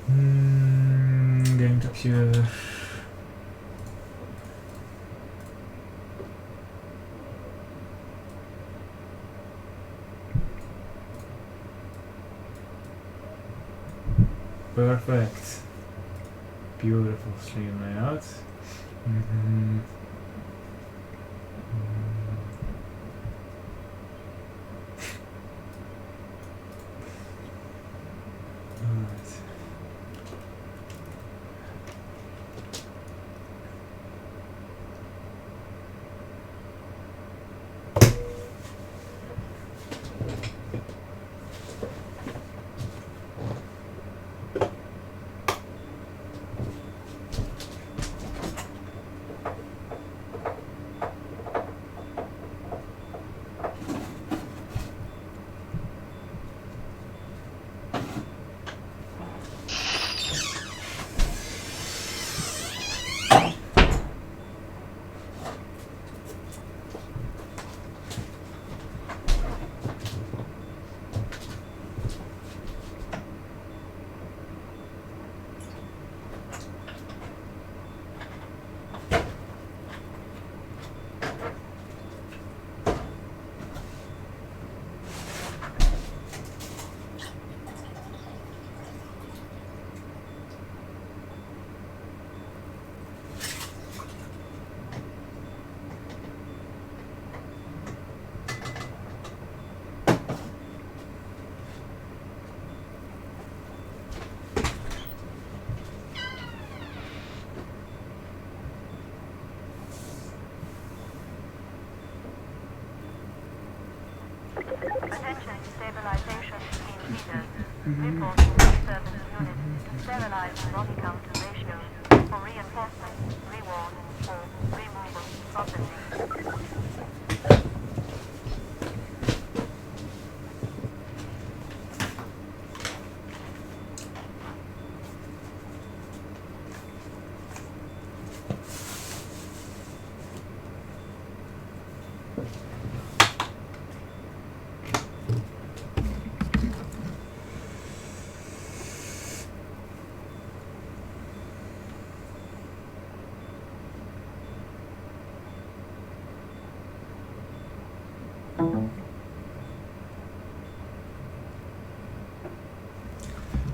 Game capture. Perfect. Beautiful stream layout. Mm-hmm. Alright. Attention, stabilization in leaders. Reporting disturbance unit. Sterilized body count ratio. For reinforcement, reward, or removal processing.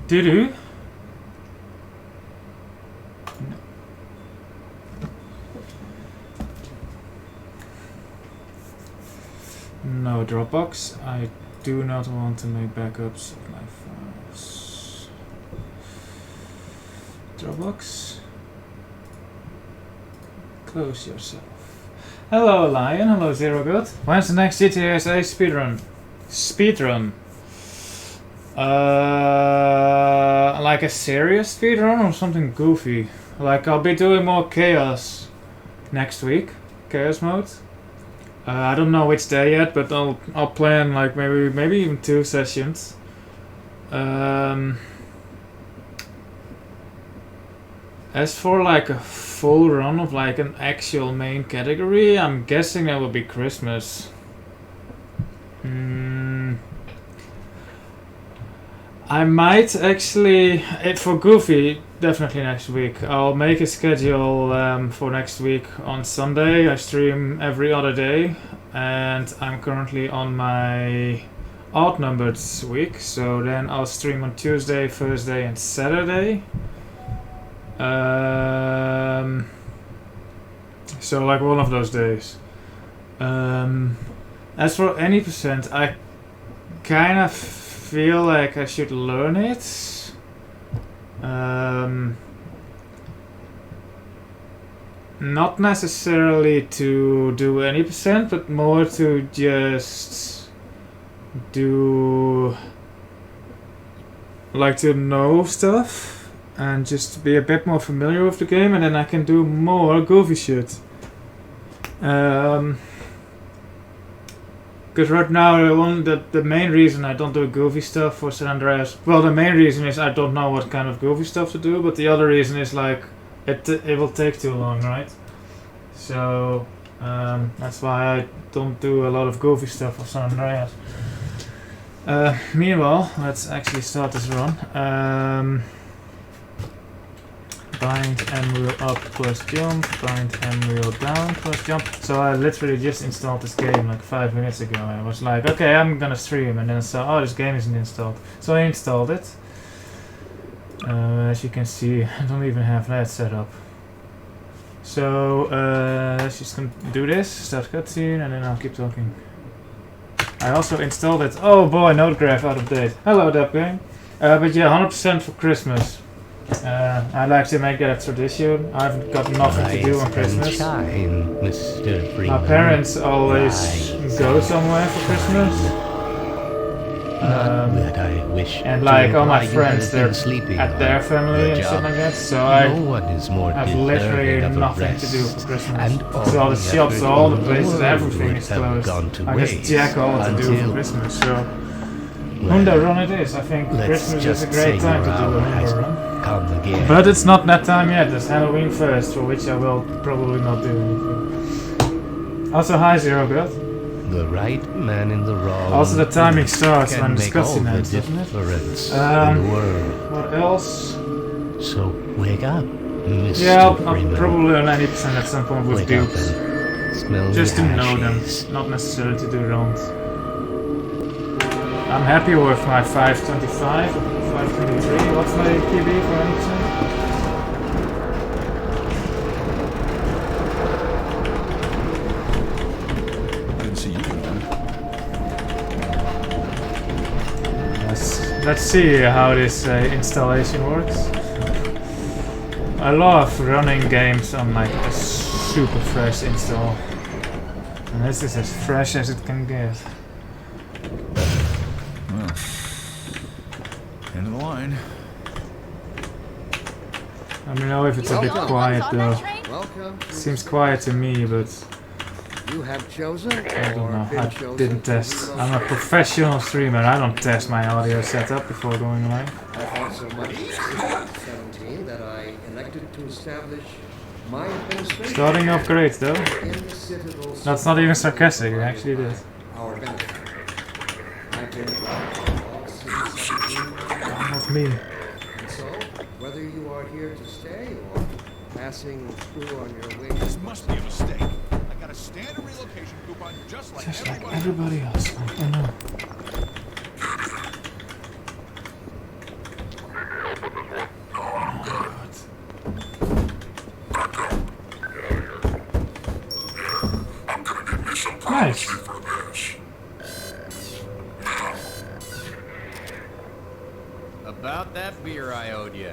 Doo-doo? No Dropbox. I do not want to make backups of my files. Dropbox. Close yourself. Hello Lion, hello Zero Good. When's the next GTA SA speedrun? Speedrun? Like a serious speedrun or something goofy? Like I'll be doing more chaos next week. Chaos mode. I don't know which day yet, but I'll plan like maybe even 2 sessions. As for like a full run of like an actual main category, I'm guessing that would be Christmas. I might actually, for Goofy, definitely next week. I'll make a schedule for next week on Sunday. I stream every other day, and I'm currently on my odd numbered week, so then I'll stream on Tuesday, Thursday, and Saturday. So like one of those days. As for any percent, I kind of feel like I should learn it. Not necessarily to do any percent, but more to just do like to know stuff and just be a bit more familiar with the game, and then I can do more goofy shit. Because right now, the main reason I don't do goofy stuff for San Andreas, well, the main reason is I don't know what kind of goofy stuff to do, but the other reason is like it will take too long, right? So that's why I don't do a lot of goofy stuff for San Andreas. Meanwhile, let's actually start this run. bind M wheel up plus jump, bind M wheel down plus jump. So I literally just installed this game like 5 minutes ago. I was like, okay, I'm gonna stream, and then I saw, oh, this game isn't installed. So I installed it. As you can see, I don't even have that set up. So let's just do this, start cutscene, and then I'll keep talking. I also installed it. Oh boy, Node-Graph out of date. Hello, Dapgang. But yeah, 100% for Christmas. I like to make that a tradition. I've got nothing to do on Christmas. Shine, Mr. Freeman. My parents always go somewhere for Christmas. That I wish And to like all my imply you friends, have they're been sleeping at on their family your and job. shit like that. So No I one is more have literally deserving of a nothing to do rest. for Christmas. And So all the shops, effort all the in the places, world everything would is have closed. gone to I guess waste jack all to do for until- Christmas. So Well, Honda Run it is. I think let's Christmas is just a great say time to your do a hour has Honda Run. come again. But it's not that time yet. There's Halloween first, for which I will probably not do anything. Also, hi Zero God. The right man in the wrong. Also, the timing starts can when make all discussing the ends, doesn't it? difference in Um, the world. What else? So wake up, Mr. Yeah, I'll Freeman. probably on 80% at some point with Wake up dupes. and smell Just the to know them, ashes. not necessarily to do runs. I'm happy with my 525, 523. What's my PB for 80%? I didn't see you go down. Let's see how this installation works. I love running games on like a super fresh install. And this is as fresh as it can get. Well, end of the line. I don't know if it's a bit quiet though. Welcome. Seems quiet to me, but You have chosen I don't or know. been I chosen didn't to test. be I'm a professional streamer. I don't test my audio setup before going live. I thought so much of 17 that I elected to establish my administration Starting off great though. in the Citadel. That's not even sarcastic. It actually did. Our benefit. I've been involved since 17, Not me. and so whether you are here to stay or passing through on your way, This must be a mistake. I got a standard relocation coupon just like Just like everybody else. everybody else. I know. Nice. About that beer I owed you.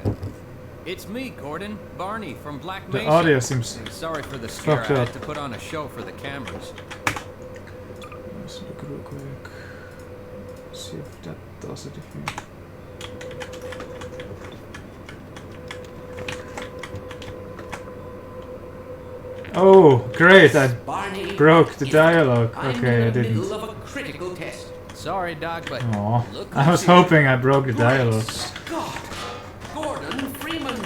It's me, Gordon. Barney from Black The Mesa. audio seems. Sorry for the scare. fucked I up. had to put on a show for the cameras. Let's look real quick. See if that does it. Oh, great! I Barney, broke the dialogue. I'm Okay, I in the didn't. middle of a critical test. Sorry, Doc, but Aw, look I was who's here. hoping I broke the dialogue. God, Gordon Freeman.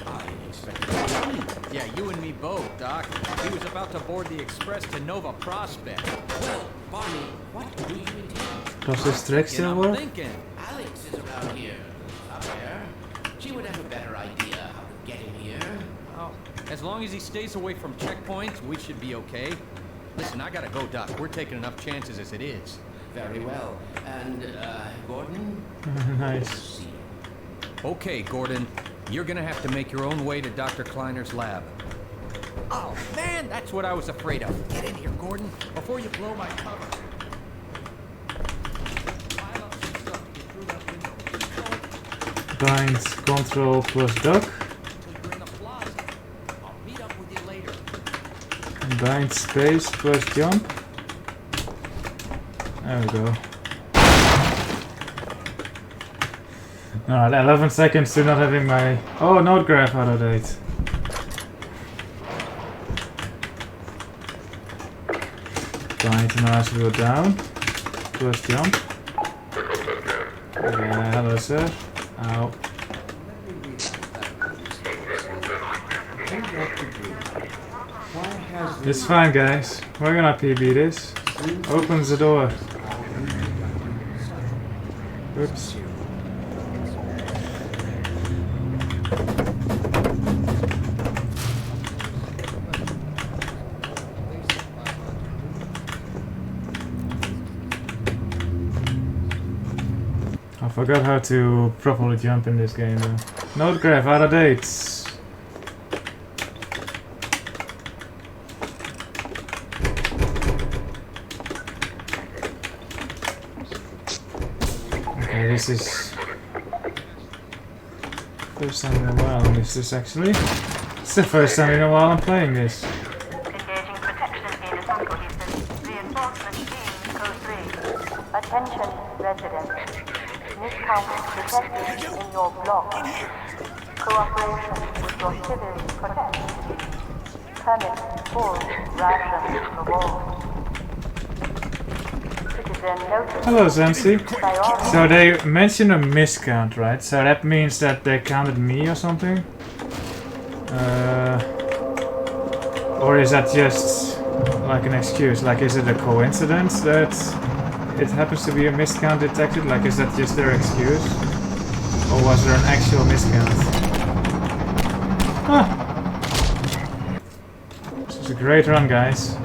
I expected Barney. Yeah, you and me both, Doc. He was about to board the express to Nova Prospect. Well, Barney, what do you intend? Does this trick And still I'm work? thinking, Alex is around here. Up there. She would have a better idea how to get him here. oh, as long as he stays away from checkpoints, we should be okay. Listen, I gotta go, Doc. We're taking enough chances as it is. Very well. And, Gordon? Nice. See. Okay, Gordon. You're gonna have to make your own way to Dr. Kleiner's lab. Oh, man, that's what I was afraid of. Get in here, Gordon, before you blow my cover. Pile up some stuff to get through that window. Bind control plus duck. Because we're in the plaza. I'll meet up with you later. Bind space plus jump. There we go. Alright, 11 seconds to not having my... Oh, Node-Graph out of date. Bind mouse wheel down. Plus jump. Hello, sir. Ow. Let me read that. Dr. Green, why has the It's fine, guys. We're gonna PB this. Opens the door. Oops. Forgot how to properly jump in this game though. Note graph, out of dates. Okay, this is first time in a while I missed this actually. It's the first time in a while I'm playing this. Engaging protection in assemble uses. Reinforcement team code 3. Attention residents. Miscount detected in your block. Cooperation with your civil protection. Permit full ration reward. Citizen notice. Hello Zancy. Priority. So they mentioned a miscount, right? So that means that they counted me or something? Or is that just like an excuse? Like, is it a coincidence that it happens to be a miscount detected? Like, is that just their excuse? Or was there an actual miscount? Ah. This is a great run, guys.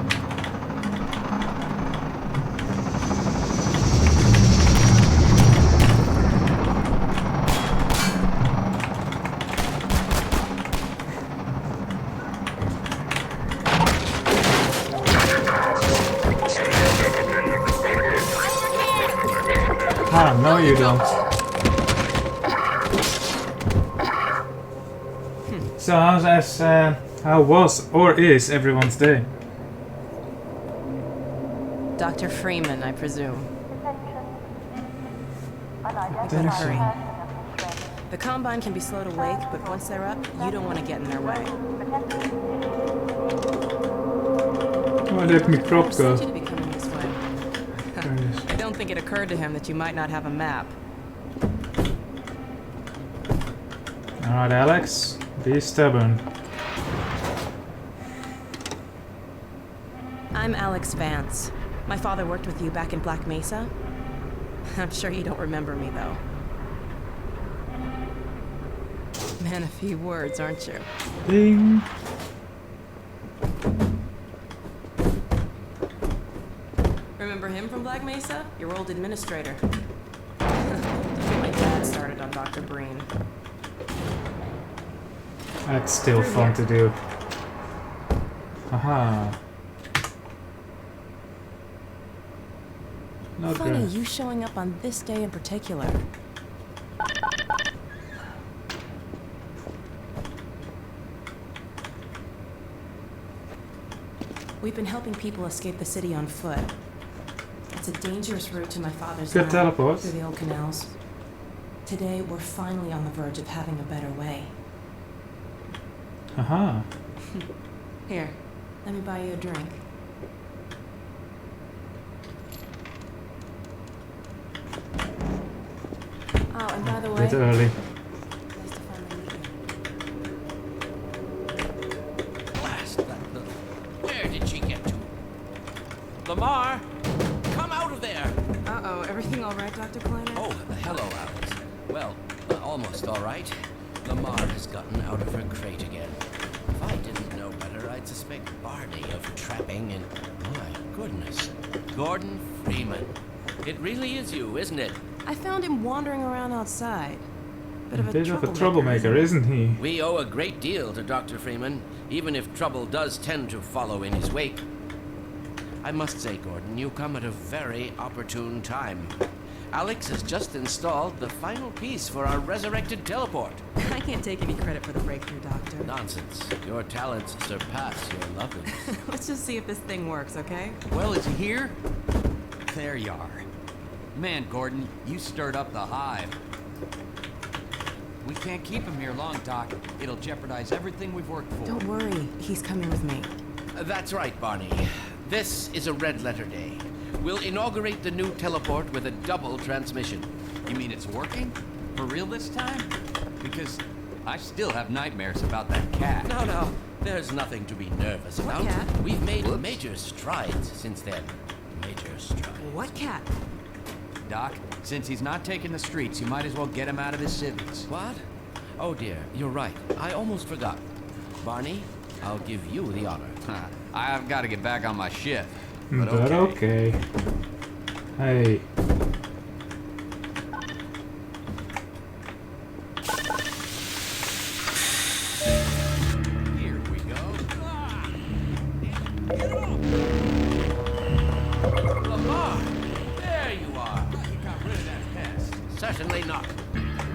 Ah, no you don't. So how was or is everyone's day? Dr. Freeman, I presume. Better hurry. The Combine can be slow to wake, but once they're up, you don't want to get in their way. Oh, let me prop Who sent go. you to be coming this way? I don't think it occurred to him that you might not have a map. Alright, Alex, be stubborn. I'm Alex Vance. My father worked with you back in Black Mesa. I'm sure you don't remember me, though. Man, a few words, aren't you? Ding. Remember him from Black Mesa? Your old administrator. My dad started on Dr. Breen. That's still fun to do. Haha. Not Funny, good. you showing up on this day in particular. We've been helping people escape the city on foot. It's a dangerous route to my father's Good land teleport. through the old canals. Today, we're finally on the verge of having a better way. Haha. Here, let me buy you a drink. Oh, and by the way, Bit early. nice to finally meet you. Blast that little... Where did she get to? Lamar! Come out of there! Uh-oh, everything all right, Dr. Kleiner? Oh, hello, Alex. Well, almost all right. Lamar has gotten out of her crate again. If I didn't know better, I'd suspect Barney of trapping and... My goodness. Gordon Freeman. It really is you, isn't it? I found him wandering around outside. Bit of a Bit of a troublemaker, troublemaker, isn't he? We owe a great deal to Dr. Freeman, even if trouble does tend to follow in his wake. I must say, Gordon, you come at a very opportune time. Alex has just installed the final piece for our resurrected teleport. I can't take any credit for the breakthrough, Doctor. Nonsense. Your talents surpass your loveliness. Let's just see if this thing works, okay? Well, is he here? There you are. Man, Gordon, you stirred up the hive. We can't keep him here long, Doc. It'll jeopardize everything we've worked for. Don't worry, he's coming with me. That's right, Barney. This is a red letter day. We'll inaugurate the new teleport with a double transmission. You mean it's working? For real this time? Because I still have nightmares about that cat. No. There's nothing to be nervous What about. cat? We've made major strides since then. Major strides. What cat? Doc, since he's not taking the streets, you might as well get him out of his civvies. What? Oh dear, you're right. I almost forgot. Barney, I'll give you the honor. Huh. I've got to get back on my shift. But okay. Hey.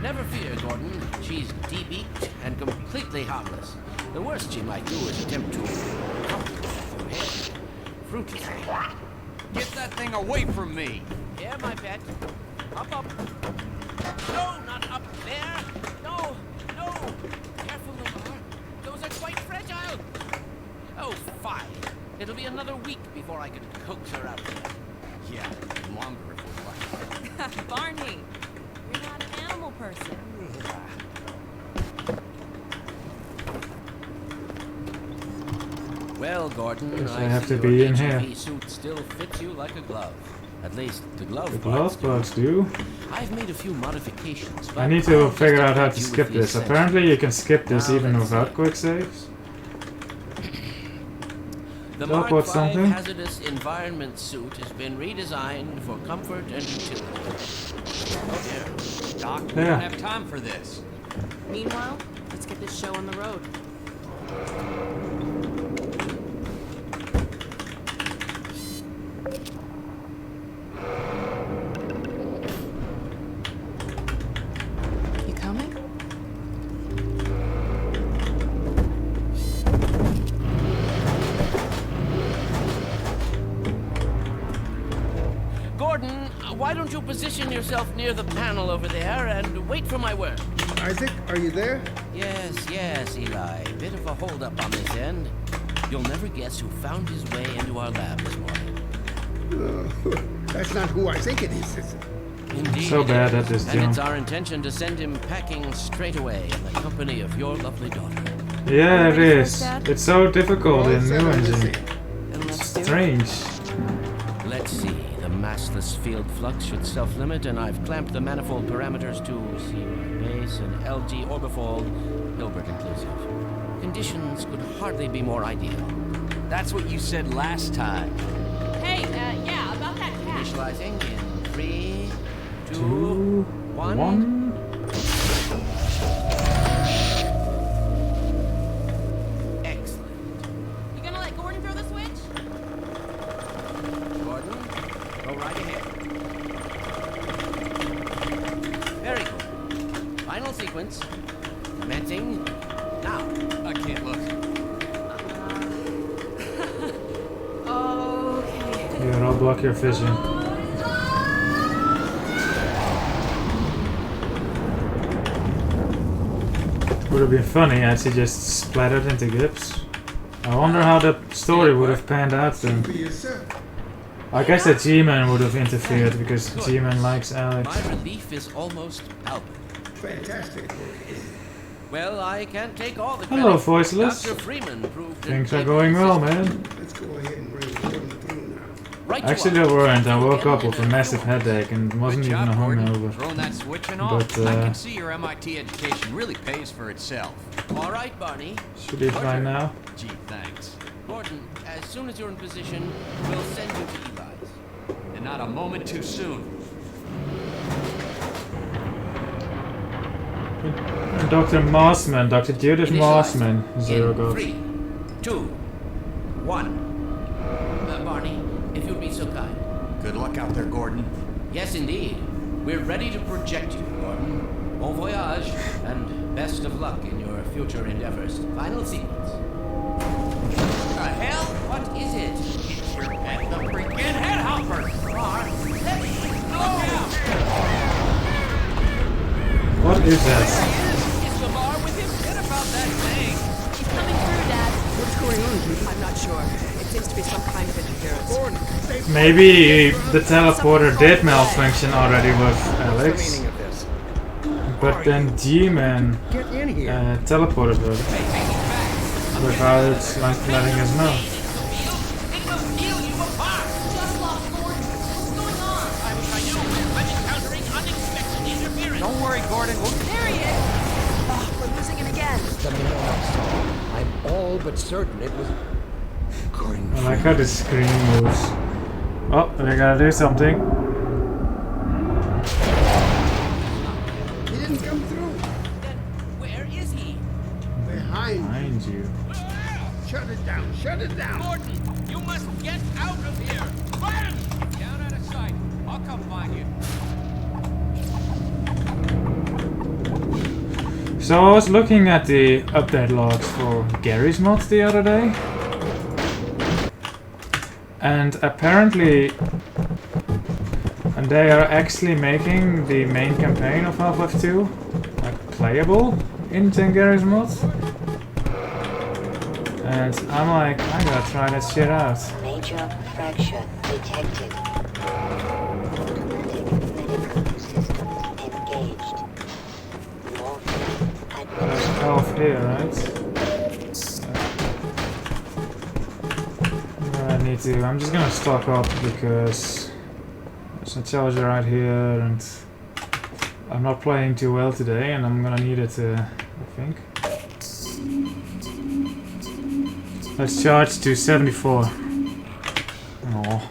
Never fear, Gordon. She's de-beaked and completely harmless. The worst she might do is attempt to cut your head fruitlessly. Get that thing away from me! Here, my pet. Up. No, not up there. No. Careful, Lamar. Those are quite fragile. Oh, fine. It'll be another week before I can coax her out there. Yeah, longer if we're lucky. Barney, you're not an animal person. Well, Gordon, Guess I I have see to your be in HEV here. suit still fits you like a glove. At least the glove The parts glove do. bugs do. I've made a few modifications. I but need to I'll just figure out how update to you skip with the this. essentials. Apparently you can skip this Now, even let's without see. quick saves. The Teleport Mark V something? hazardous environment suit has been redesigned for comfort and utility. Oh dear. Doc, we Yeah. don't have time for this. Meanwhile, let's get this show on the road. You coming? Gordon, why don't you position yourself near the panel over there and wait for my word? Isaac, are you there? Yes, Eli. Bit of a holdup on this end. You'll never guess who found his way into our lab this morning. That's not who I think it is it? Indeed. So it bad is. at this And it's jump. our intention to send him packing straight away in the company of your lovely daughter. Yeah, it Ready for is. us, Dad? It's so difficult All in set New on this Engine. end. Then let's do it. Strange. Let's see. The massless field flux should self-limit, and I've clamped the manifold parameters to CY base and LG orbifold, Hilbert inclusive. Conditions could hardly be more ideal. That's what you said last time. Hey, yeah, about that cat. Initializing in 3, 2, 2, 1. 1. Excellent. You gonna let Gordon throw the switch? Gordon, go right ahead. Very good. Final sequence. Commencing now. I can't look. Okay. Here, I'll block your vision. Would have been funny had she just splattered into Gibbs. I wonder how the story would have panned out then. For yourself. I guess that G-Man would have interfered because G-Man likes Alex. My relief is almost palpable. Fantastic work. Well, I can't take all the Hello, credit. Voiceless. Dr. Freeman proved Things an are going well, able man. Let's go ahead and bring Gordon through now. Right you Actually, are. they weren't. I woke Again up with a in massive few months. headache and wasn't Good even a job, Gordon. hungover. Throwing that switch and all. But, I can see your MIT education really pays for itself. All right, Barney. Should be fine now. Gee, thanks. Gordon, as soon as you're in position, we'll send you to Eli's. And not a moment too soon. Dr. Mossman, Dr. Judith Initializing Mossman, Zero in Ghost. 3, 2, 1. Barney, if you'd be so kind. Good luck out there, Gordon. Yes, indeed. We're ready to project you, Gordon. Bon voyage, and best of luck in your future endeavors. Final sequence. The hell? What is it? It's your head, the freaking head hopper! What is that? Is Lamar with him? Forget about that thing. She's coming through, Dad. What's going on, Judy? I'm not sure. It seems to be some kind of interference. Gordon, stay Maybe the teleporter did malfunction already with What's the Alex, meaning of this? but then G-Man Get in here. teleported her without letting us know. It will steal you apart. Just lost Gordon. What's going on? I wish I knew. I'm encountering unexpected interference. Don't worry, Gordon. There he is. Oh, we're losing it again. I'm all but certain it was Gordon. I like how the screen moves. Oh, we gotta do something. He didn't come through. Then where is he? Behind. Behind you. Shut it down. Shut it down. Gordon, you must get out of here. Run! Down out of sight. I'll come find you. So I was looking at the update logs for Garry's Mod the other day. And apparently they are actually making the main campaign of Half-Life 2 like playable in Garry's Mod. And I'm like, I gotta try that shit out. Major fracture detected. Automatic medical systems engaged. Morphine There's health here, right? I'm just gonna stock up because there's a charger right here and I'm not playing too well today and I'm gonna need it, I think. Let's charge to 74. Oh.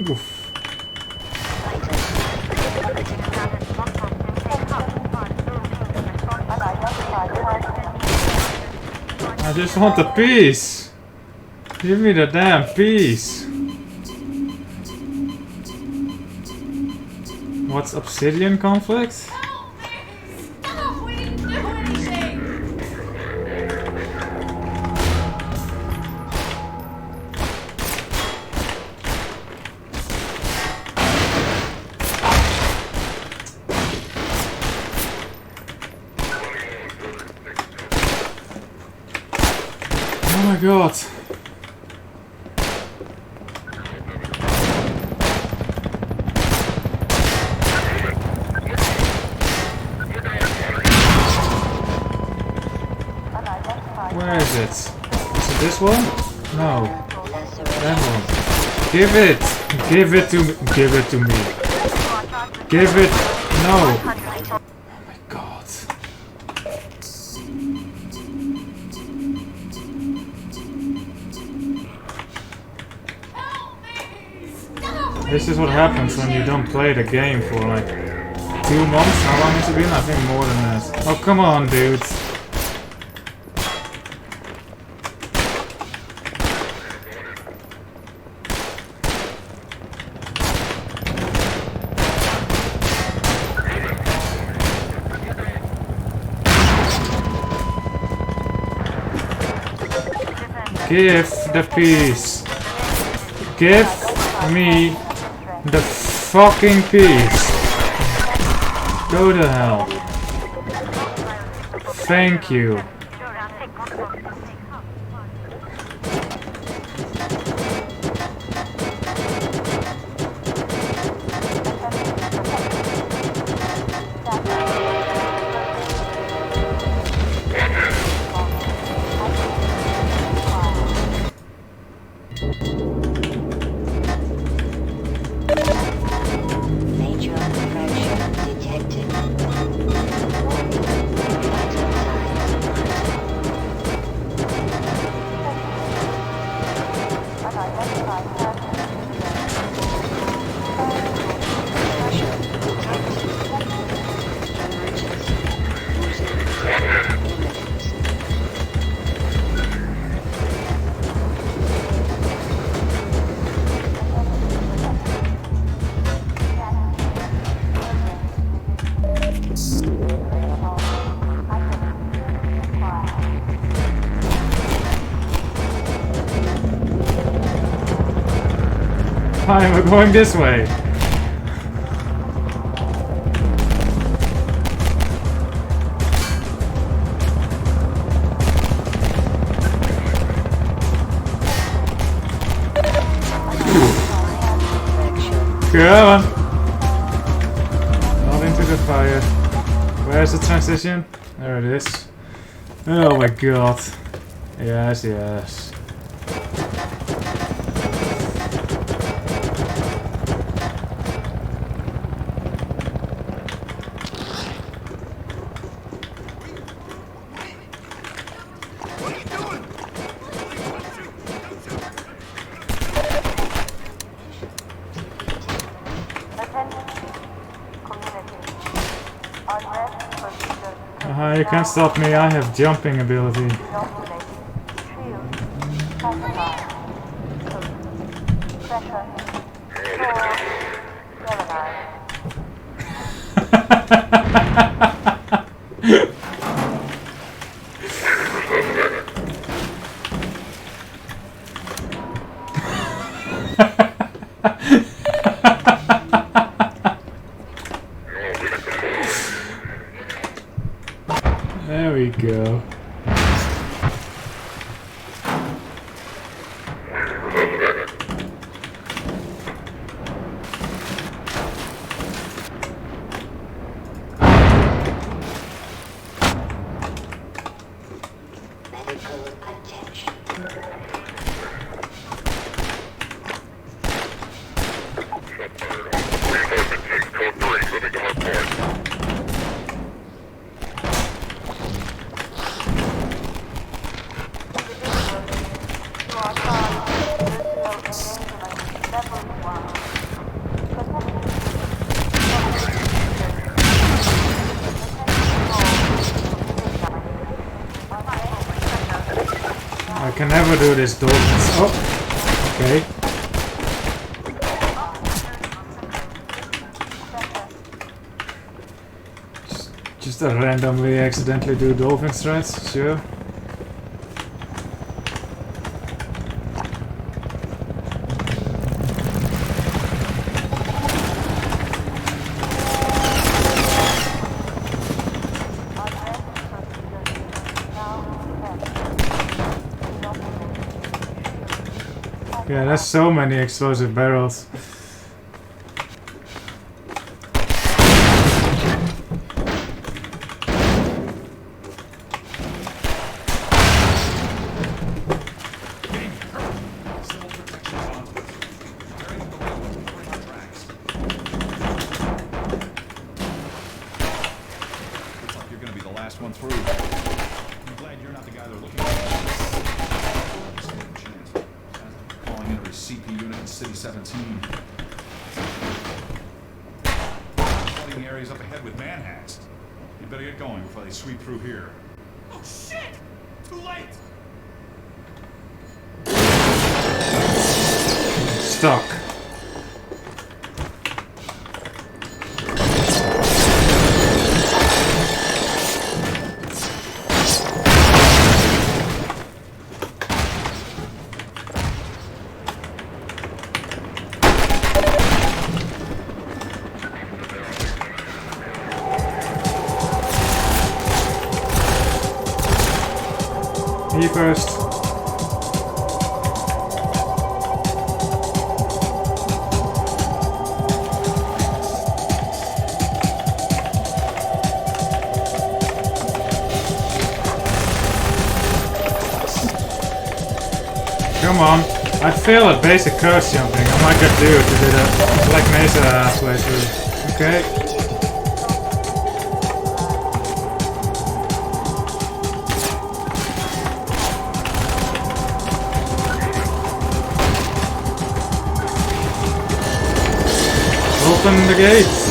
Oof. I just want the piece. Give me the damn piece. What's Obsidian Conflict? Oh my god. Where is it? Is it this one? No. That one. Give it! Give it to me. Give it to me. Give it. No. Oh my god. This is what happens when you don't play the game for like 2 months. How long has it been? I think more than that. Oh, come on, dudes. Give the piece. Give me the fucking piece. Go to hell. Thank you. Major fracture detected. Hi, we're going this way. Come on. Not into the fire. Where's the transition? There it is. Oh my god. Yes, yes. You can't stop me, I have jumping ability. Inoculated. Shield. Classified. Pressure. Sterilized. There we go. Medical attention. I can never do this dolphins. Oh, okay. Just randomly accidentally do dolphin threats, sure. Yeah, there's so many explosive barrels. Looks like you're gonna be the last one through. I'm glad you're not the guy they're looking for. Stand a chance. Calling in a CP unit in City 17. Flooding areas up ahead with manhats. You better get going before they sweep through here. Oh shit! Too late! Stuck. Me first. Come on. I fail at basic curse jumping. I might get dude to do that Black Mesa playthrough. Okay. Open the gates!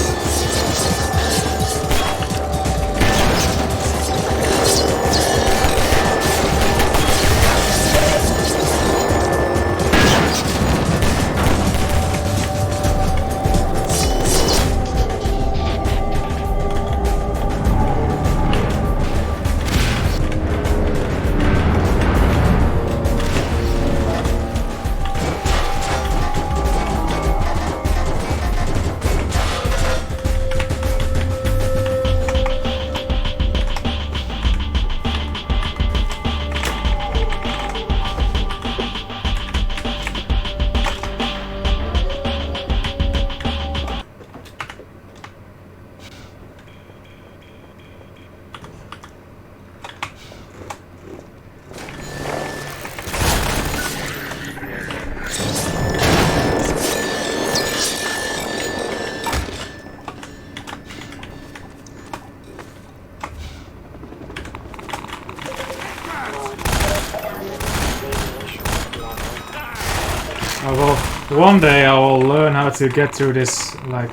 Well, one day I will learn how to get through this, like,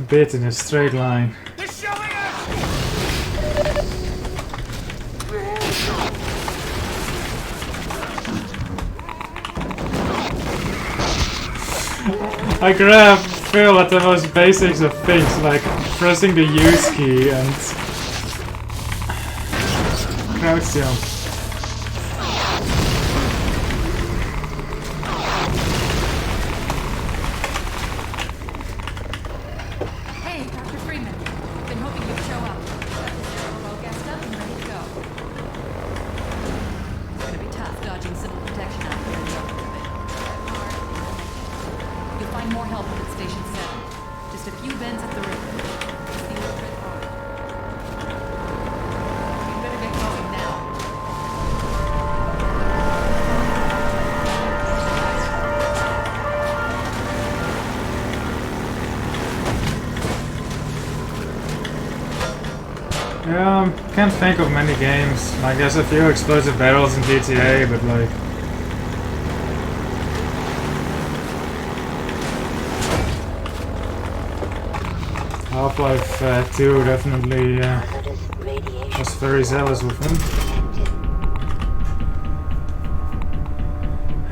bit in a straight line. They're showing us! I fail at the most basics of things, like pressing the use key and crouch jump. Hey, Dr. Freeman. Been hoping you'd show up. We're all gassed up and ready to go. It's gonna be tough dodging civil protection out here in the open, but you'll find more help at Station 7. Just a few bends up the river. It's the old Red Barn. You better get going now. Yeah, can't think of many games. Like, there's a few explosive barrels in GTA, but like... Half-Life 2 definitely was very zealous with him.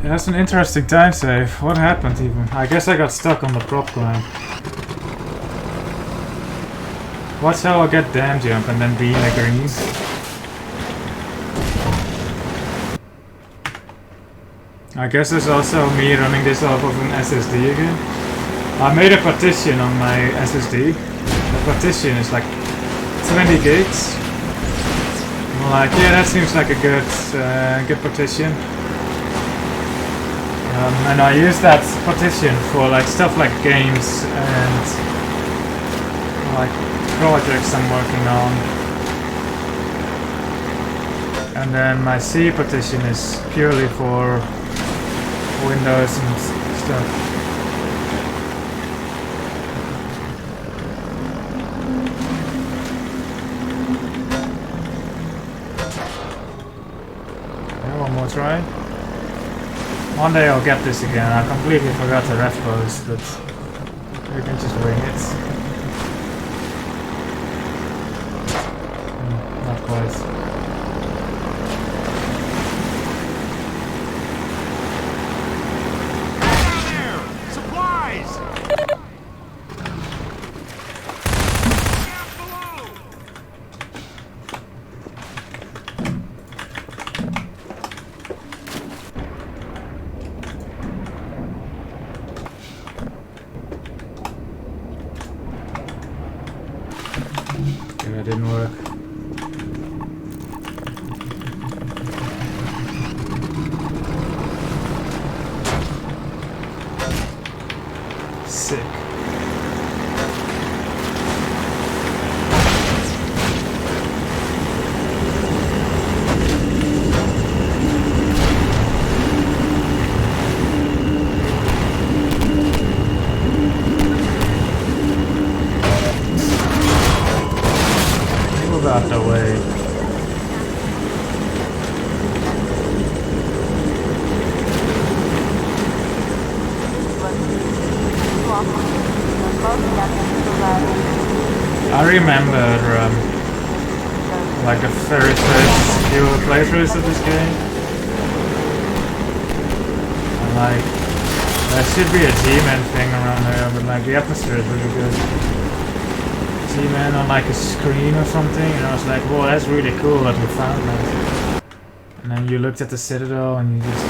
Yeah, that's an interesting time save. What happened even? I guess I got stuck on the prop climb. Watch how I get dam jump and then be in the greens. I guess there's also me running this off of an SSD again. I made a partition on my SSD. The partition is like 20 gigs. I'm like, yeah, that seems like a good partition. And I use that partition for like stuff like games and like projects I'm working on. And then my C partition is purely for Windows and stuff. One more try. One day I'll get this again. I completely forgot the ref pose, but you can just wing it. Not quite. That didn't work. Sick. Out the way. I remember like the very first few playthroughs of this game. And like there should be a G-Man thing around there, but like the atmosphere is really good. G-Man on like a screen or something, and I was like, whoa, that's really cool that we found that. And then you looked at the Citadel and you just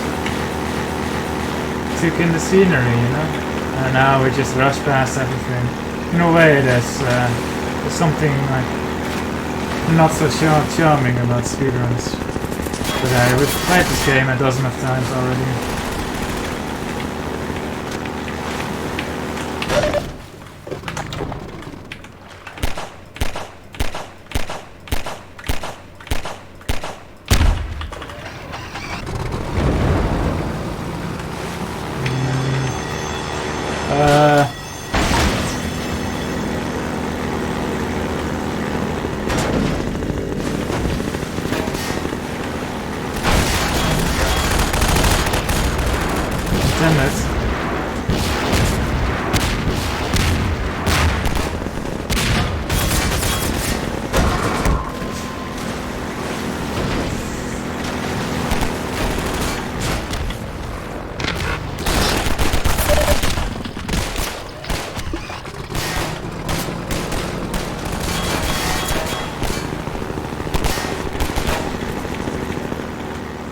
took in the scenery, you know? And now we just rush past everything. In a way, there's something like not so charming about speedruns. But we've played this game a dozen of times already.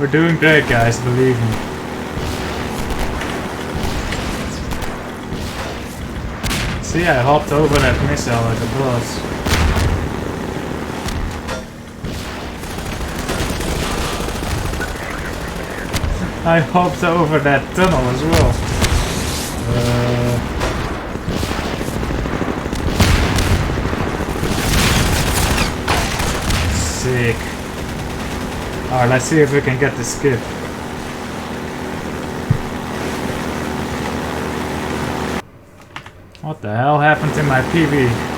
We're doing great, guys, believe me. See, I hopped over that missile like a boss. I hopped over that tunnel as well. Sick. Alright, let's see if we can get the skip. What the hell happened to my PV?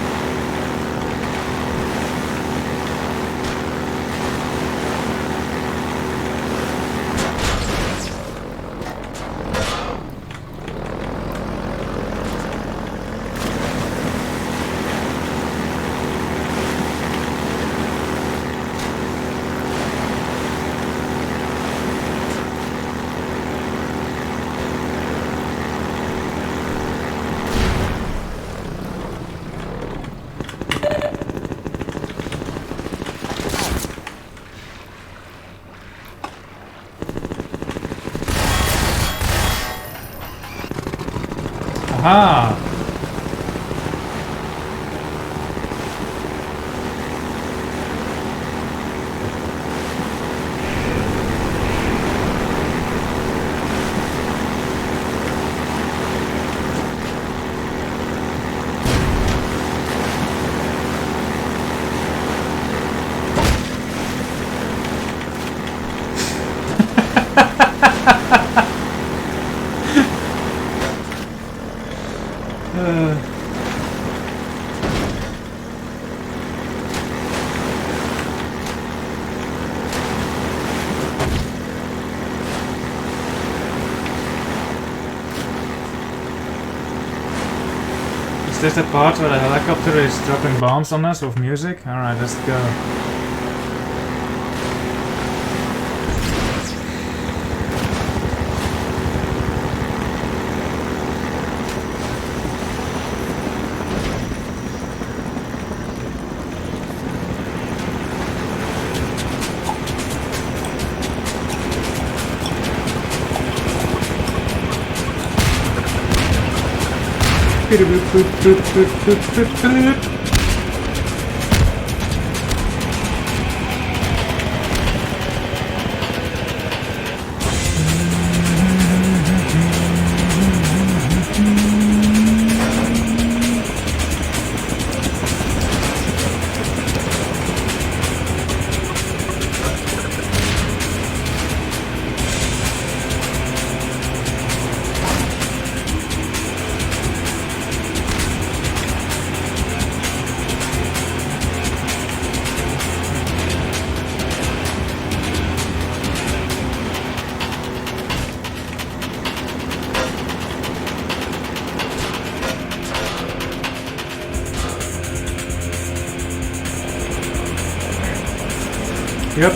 Aha! Is this the part where the helicopter is dropping bombs on us with music? Alright, let's go. Yep.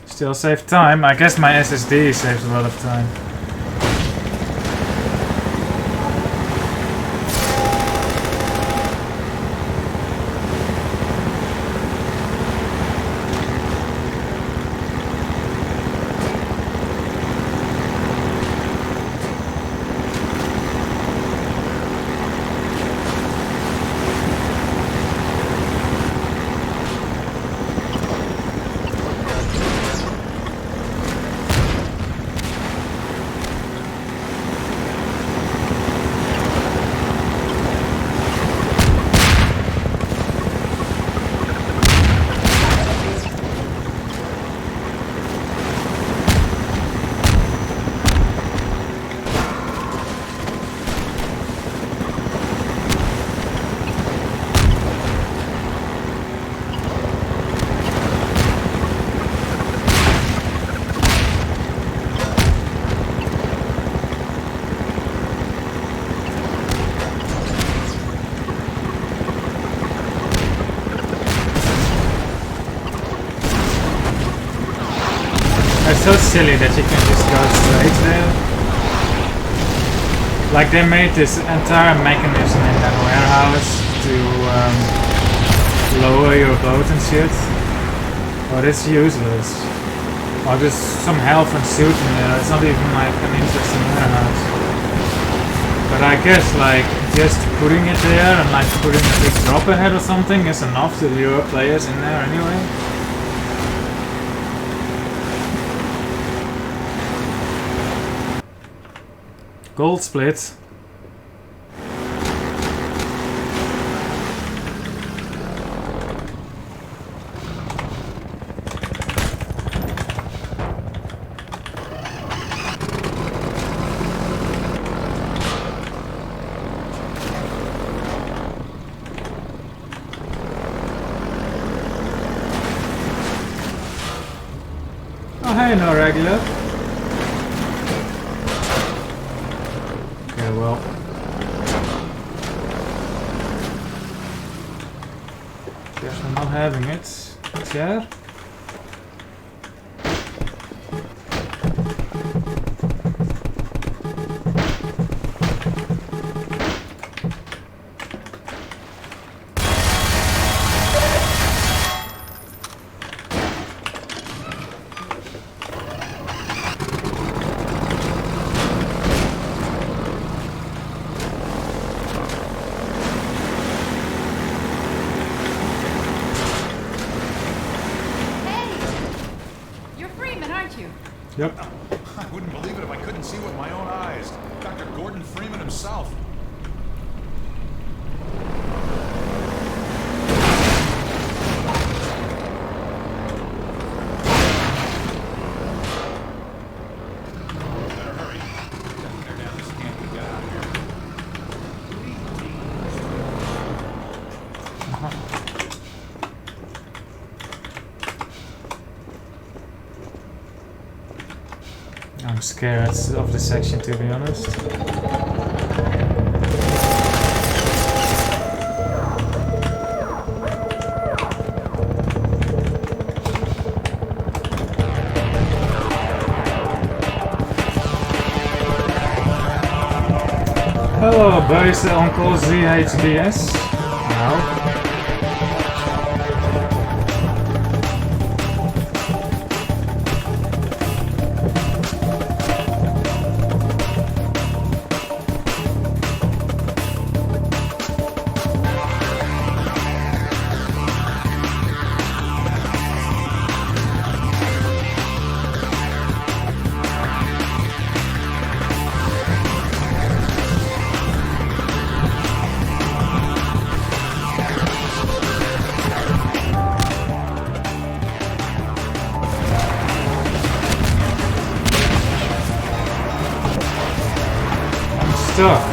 Still save time. I guess my SSD saves a lot of time. It's so silly that you can just go straight there. Like they made this entire mechanism in that warehouse to lower your boat and shit. But it's useless. Or just some health and suit in there. It's not even like an interesting warehouse. But I guess like just putting it there and like putting a big drop ahead or something is enough to lure players in there anyway. Gold split. Oh hey, no regular. Okay, well. Guess we're not having it. Chair? Yep. I wouldn't believe it if I couldn't see with my own eyes. Dr. Gordon Freeman himself. Better hurry. Tear down this camp and get out of here. I'm scared of this section, to be honest. Hello, base Uncle ZHBS. Now. Stuck.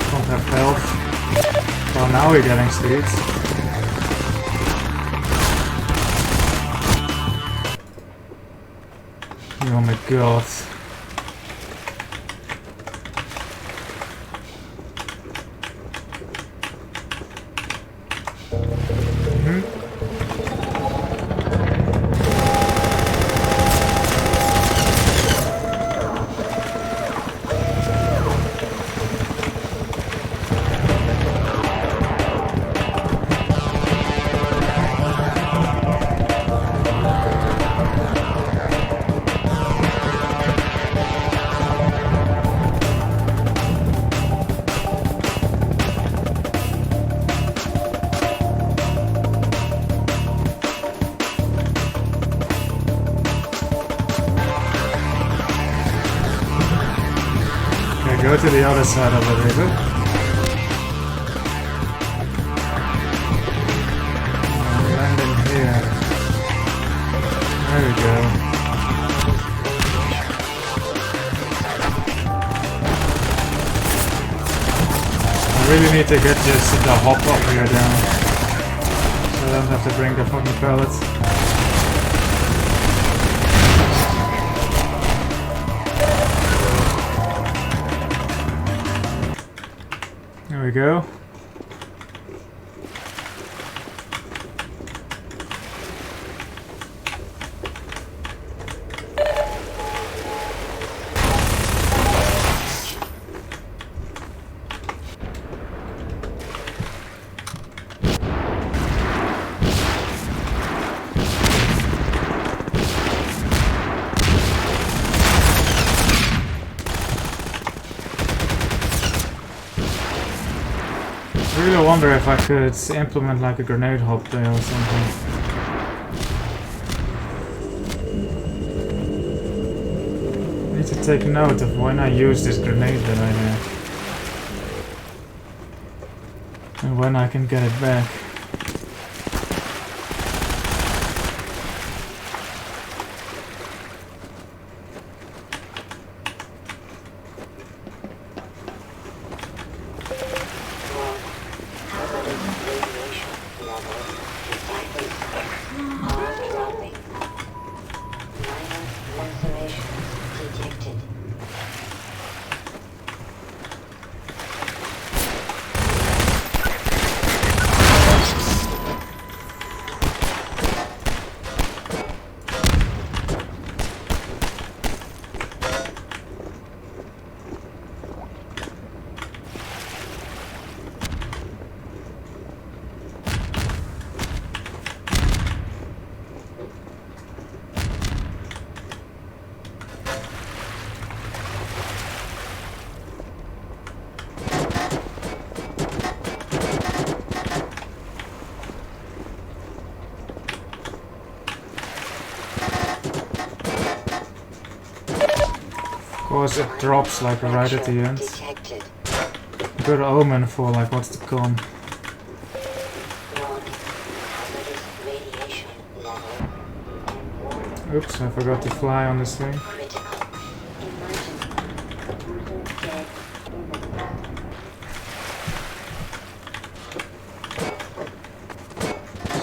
Don't have health. Well, now we're getting speeds. Oh my god. Go to the other side of the river. And land in here. There we go. I really need to get just the hop up here down. So I don't have to bring the fucking pellets. we go. I really wonder if I could implement like a grenade hop there or something. I need to take note of when I use this grenade that I have. And when I can get it back. Of course it drops like right at the end. Good omen for like what's to come. Oops, I forgot to fly on this thing.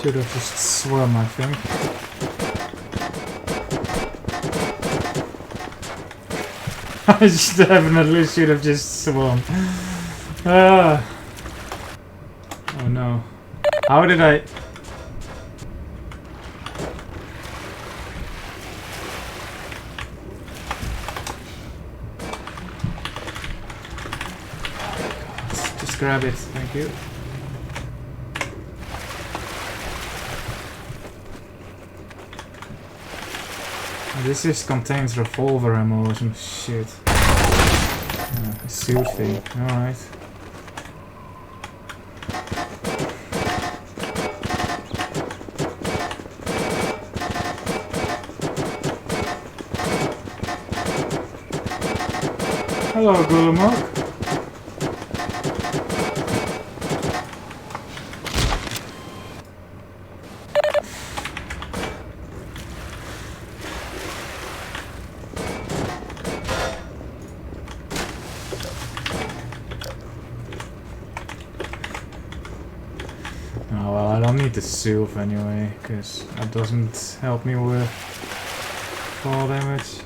Should have just swum, I think. I definitely should have just swum. Oh no. How did I... Just grab it, thank you. This just contains revolver ammo or some shit. A suit thing, alright. Hello, Gulamok. The Sylph anyway, because that doesn't help me with fall damage.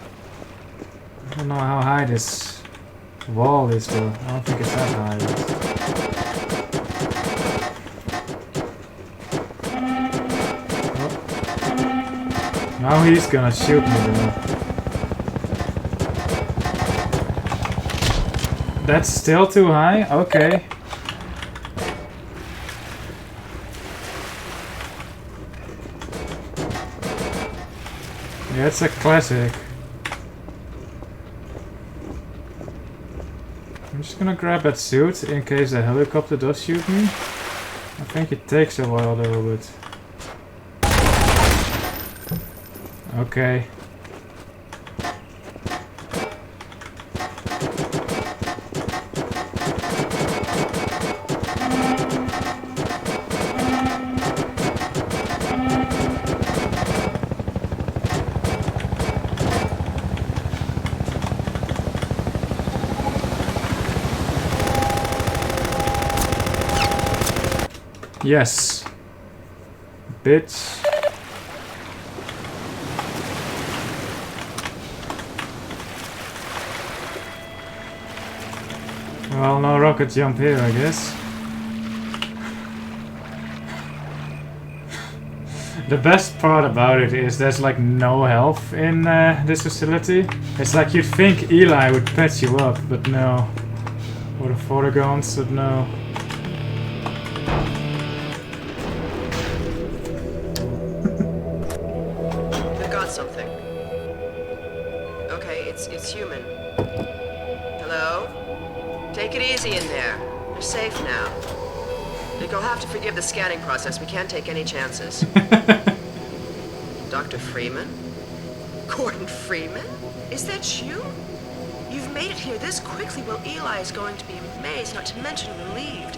I don't know how high this wall is though. I don't think it's that high. Oh. Now he's gonna shoot me though. That's still too high? Okay. Yeah, it's a classic. I'm just gonna grab that suit in case the helicopter does shoot me. I think it takes a while though, but... Okay. Yes. Bitch. Well, no rocket jump here, I guess. The best part about it is there's like no health in this facility. It's like you'd think Eli would patch you up, but no. Or the Vortigons, but no. I got something. Okay, it's human. Hello? Take it easy in there. You're safe now. You'll have to forgive the scanning process. We can't take any chances. Dr. Freeman? Gordon Freeman? Is that you? You've made it here this quickly. Well, Eli is going to be amazed, not to mention relieved.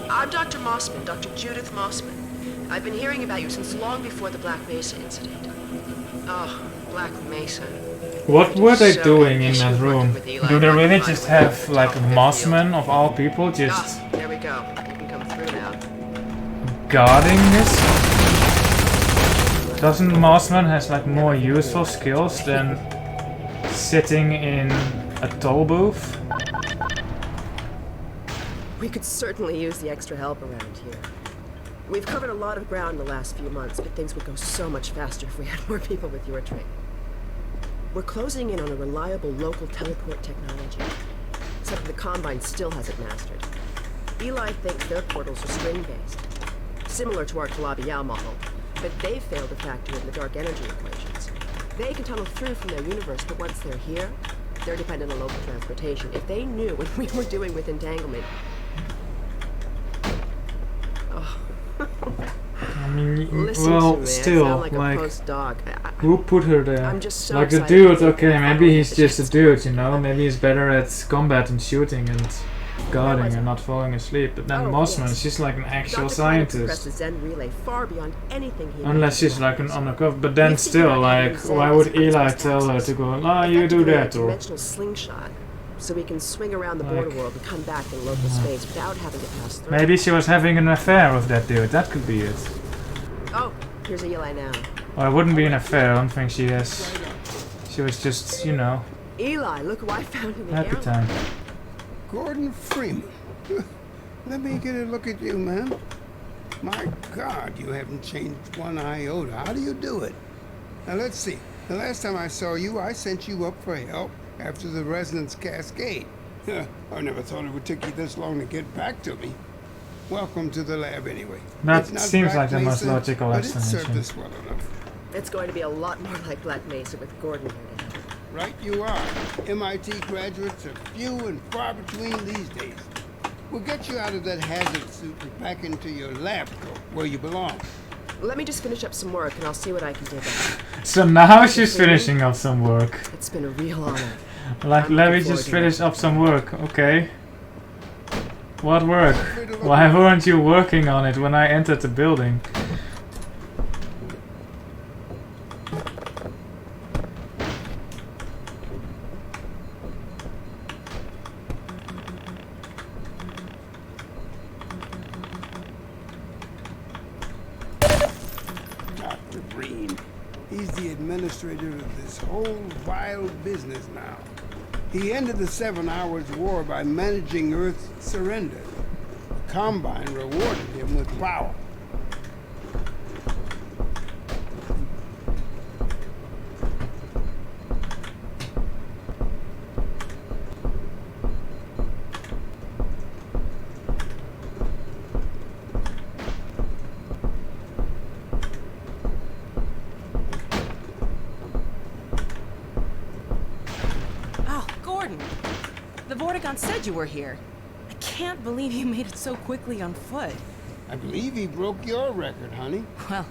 I'm Dr. Mossman, Dr. Judith Mossman. I've been hearing about you since long before the Black Mesa incident. Oh, Black Mesa. What were they doing in that room? Do they really just have like Mossman of all people just There we go. You can come through now. guarding this? Doesn't Mossman has like more useful skills than sitting in a toll booth? We could certainly use the extra help around here. We've covered a lot of ground in the last few months, but things would go so much faster if we had more people with your training. We're closing in on a reliable local teleport technology, except the Combine still hasn't mastered. Eli thinks their portals are string-based, similar to our Calabiao model, but they failed to factor in the dark energy equations. They can tunnel through from their universe, but once they're here, they're dependent on local transportation. If they knew what we were doing with entanglement... Oh. I mean, Listen well, to me. I still, sound like a like, postdoc. who put her there? I'm just so like the excited dude, to okay, finally maybe he's get just a this dude, you know? Maybe he's better at combat and shooting and guarding and not falling asleep. But then Mossman, she's like an actual Dr. scientist. Pressed the Zen relay far beyond anything he Unless she's like an undercover, but then still, like, why would Eli tell her to go, ah, you do that, or... dimensional slingshot, so we can swing around the border world and come back in local space without having to pass through. Maybe she was having an affair with that dude, that could be it. Oh, here's Eli now. Well, it wouldn't be an affair, I don't think she has... She was just, you know... Eli, look who I found in the happy airlock. time. Gordon Freeman. Let me get a look at you, man. My God, you haven't changed one iota. How do you do it? Now, let's see. The last time I saw you, I sent you up for help after the resonance cascade. I never thought it would take you this long to get back to me. Welcome to the lab, anyway. That It's not seems Black like the most Mesa, logical but it served explanation. us well enough. It's going to be a lot more like Black Mesa with Gordon here to help. Right you are. MIT graduates are few and far between these days. We'll get you out of that hazard suit and back into your lab coat, where you belong. Let me just finish up some work and I'll see what I can dig up. So now she's finishing up some work. It's been a real honor. Like, I'm let me looking just forward to finish up some work, okay? What work? Why weren't you working on it when I entered the building? Dr. Breen. He's the administrator of this whole vile business now. He ended the 7 Hours War by managing Earth's surrender. The Combine rewarded him with power. Oh, Gordon! The Vortigaunt said you were here. I can't believe you made it so quickly on foot. I believe he broke your record, honey. Well,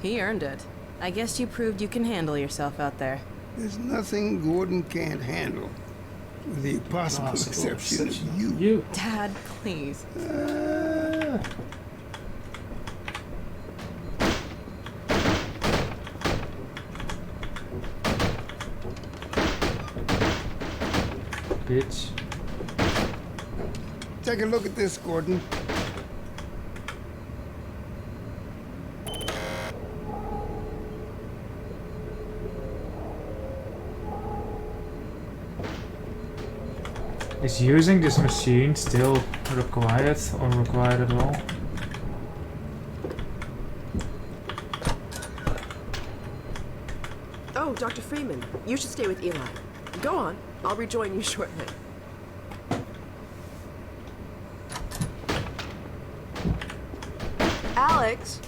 he earned it. I guess you proved you can handle yourself out there. There's nothing Gordon can't handle, with the possible exception of you. Dad, please. Bitch. Take a look at this, Gordon. Is using this machine still required or required at all? Oh, Dr. Freeman, you should stay with Eli. Go on. I'll rejoin you shortly. Alex,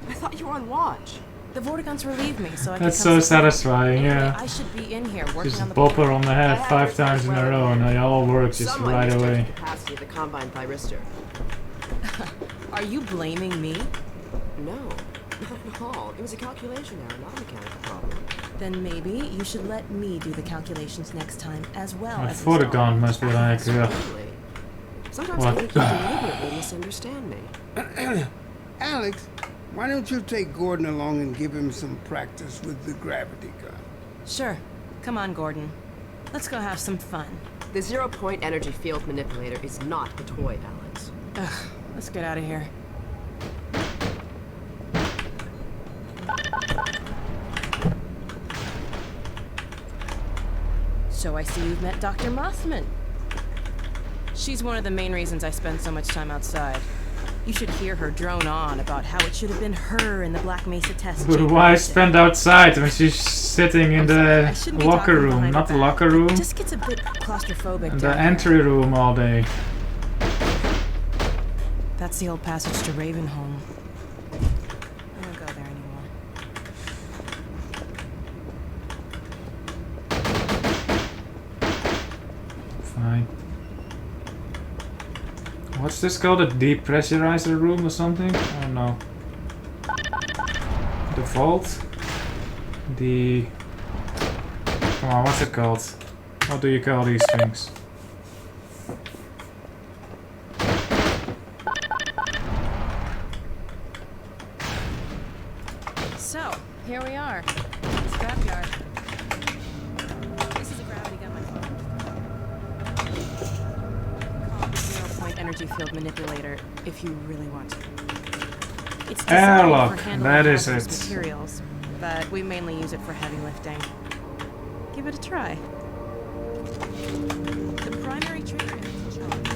I thought you were on watch. The Vortiguns relieved me, so I That's could so come see you. satisfying, Anyway, yeah. I should be in here working Just on the bop her on the head 5 times in a row and it all works just Someone right misjudged away. the capacity of the combine thyristor. Are you blaming me? No, not at all. It was a calculation error, not a mechanical problem. Then maybe you should let me do the calculations next time as well My as Vortigaunt must be like, ugh. Absolutely. Sometimes I What? think you deliberately misunderstand me. Alex, why don't you take Gordon along and give him some practice with the gravity gun? Sure. Come on, Gordon. Let's go have some fun. The zero-point energy field manipulator is not a toy, Alex. Ugh, let's get out of here. So I see you've met Dr. Mothman. She's one of the main reasons I spend so much time outside. You should hear her drone on about how it should have been her in the Black Mesa test But chamber. why spend outside when she's sitting in the shouldn't be locker talking room? behind Not her the back. locker room, It just gets a bit claustrophobic and down the there. entry room all day. That's the old passage to Ravenholm. I don't go there anymore. Fine. What's this called? A depressurizer room or something? I don't know. The vault? The... Come on, what's it called? What do you call these things? So, here we are. Scrapyard. This is a gravity gun, my phone. Call it the zero-point energy field manipulator, if you really want to. It's designed Airlock, for handling that is hazardous it. materials, but we mainly use it for heavy lifting. Give it a try. The primary trigger is charge.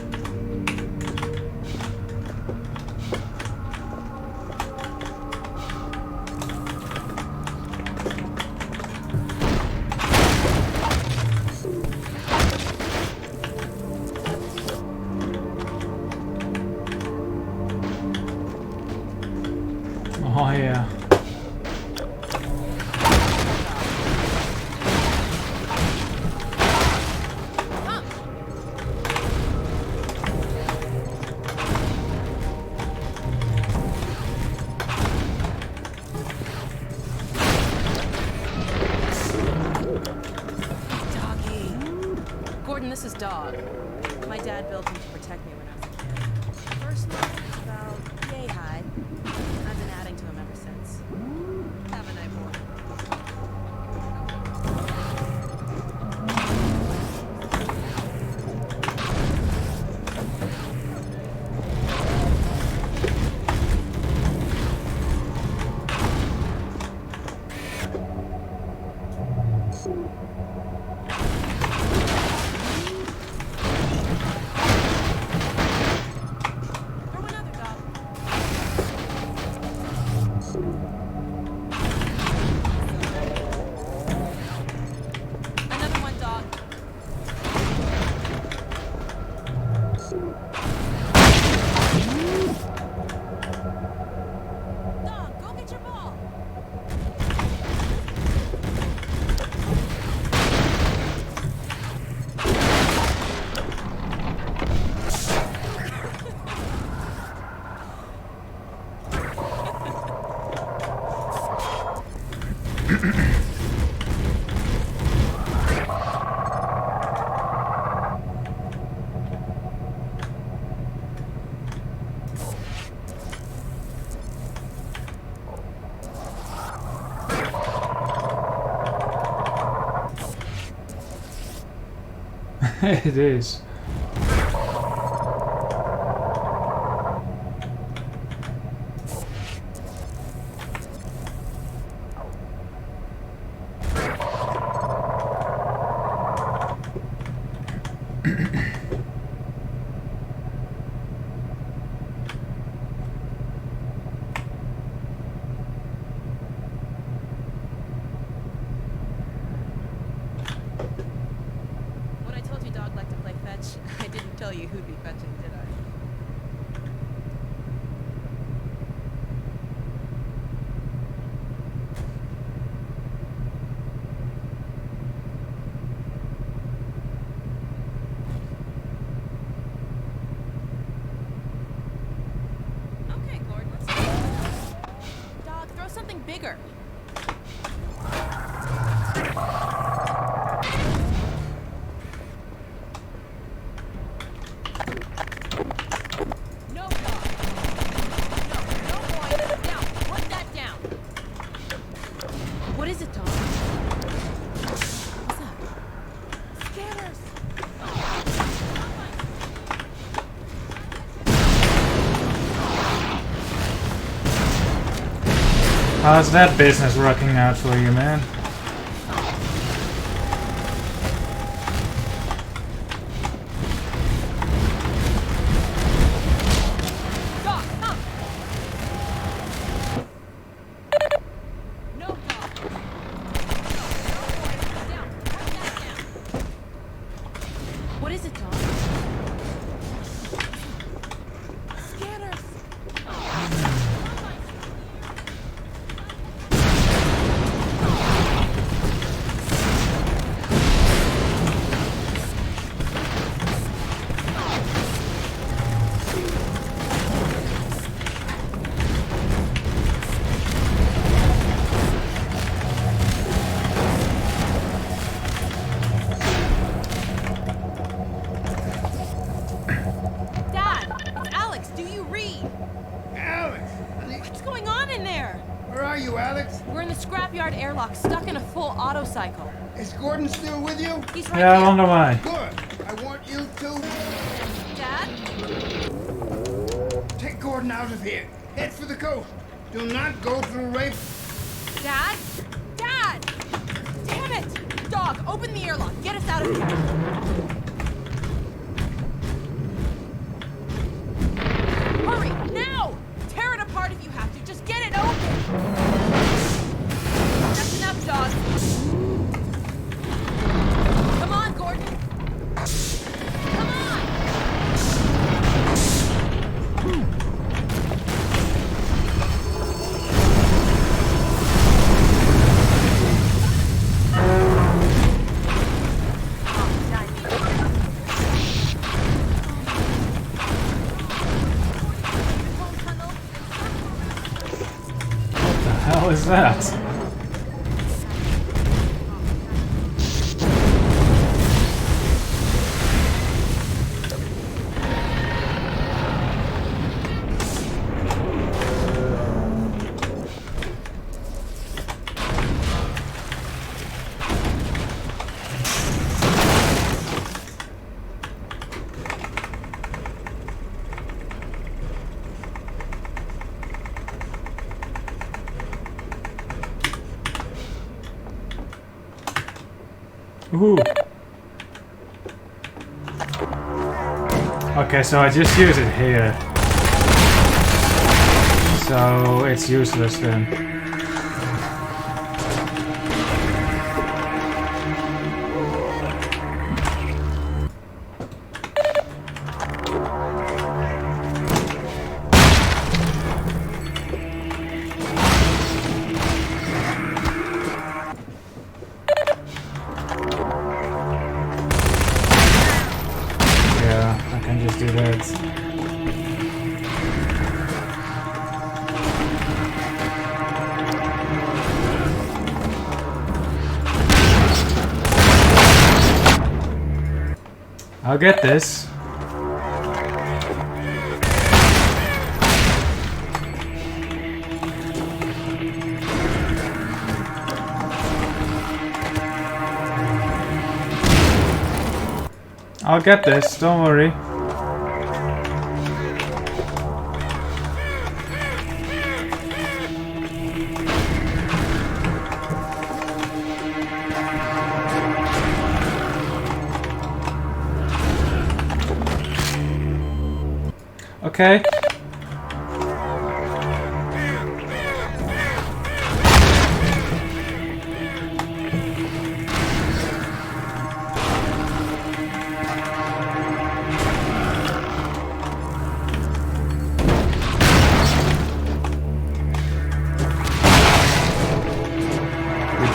Oh yeah. Doggy. Gordon, this is Dog. My dad built him to protect me when I was a kid. First name is about yay high. I've been adding to him ever since. Have a night, boy. Throw another dog. Another one, dog. Dog, go get your ball. It is. bigger. No, dog. No, boy. Down. Put that down. What is it, dog? What's that? Scanners. How's that business working out for you, man? Doc, come. No, Doc. Down. Put that down. What is it, Doc? Scanners. Dad, it's Alex. Do you read? Alex! Honey, What's going on in there? where are you, Alex? We're in the scrapyard airlock, stuck in a full auto cycle. Is Gordon still with you? He's right Yeah, I here. wonder why. Good. I want you to Dad? take Gordon out of here. Head for the coast. Do not go through Rape. Dad? Dad! Damn it! Dog, open the airlock. Get us out of here. Hurry, now! Tear it apart if you have to. Just get it open. That's enough, dog. Come on, Gordon. Come on! How is that? Ooh. Okay, so I just use it here. So it's useless then. Yeah, I can just do that. I'll get this. I'll get this, don't worry. Okay.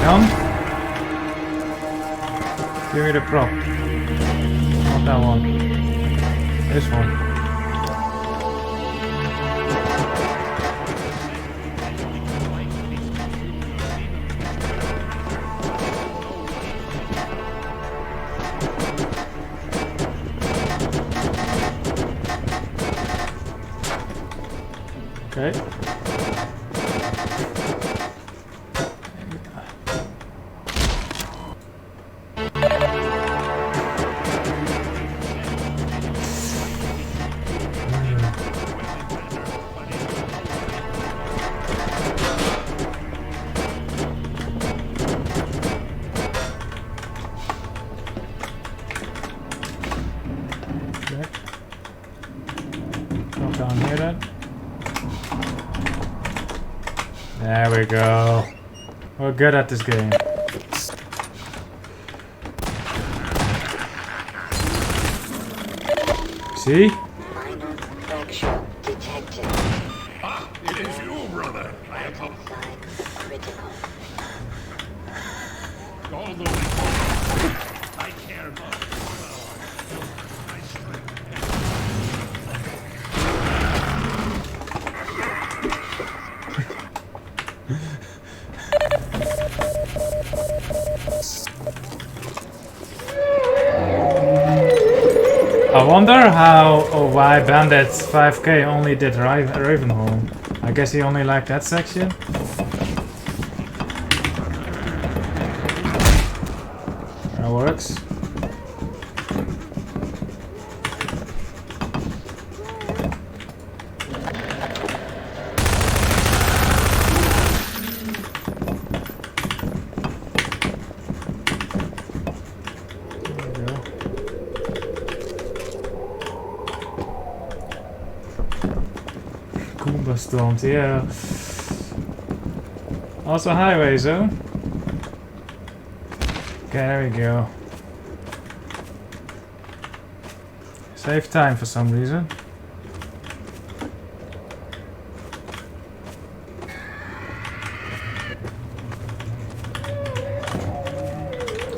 Done? Give me the prop. Not that one. This one. Okay. Down here then. There we go. We're good at this game. See? Minor fracture detected. Ah, it is you, brother. I have Vital signs critical. all the way. I care not. My strength. I wonder how or why Bandits 5K only did Ravenholm. I guess he only liked that section. That works. Goomba storms, yeah. Also highway zone. Okay, there we go. Save time for some reason.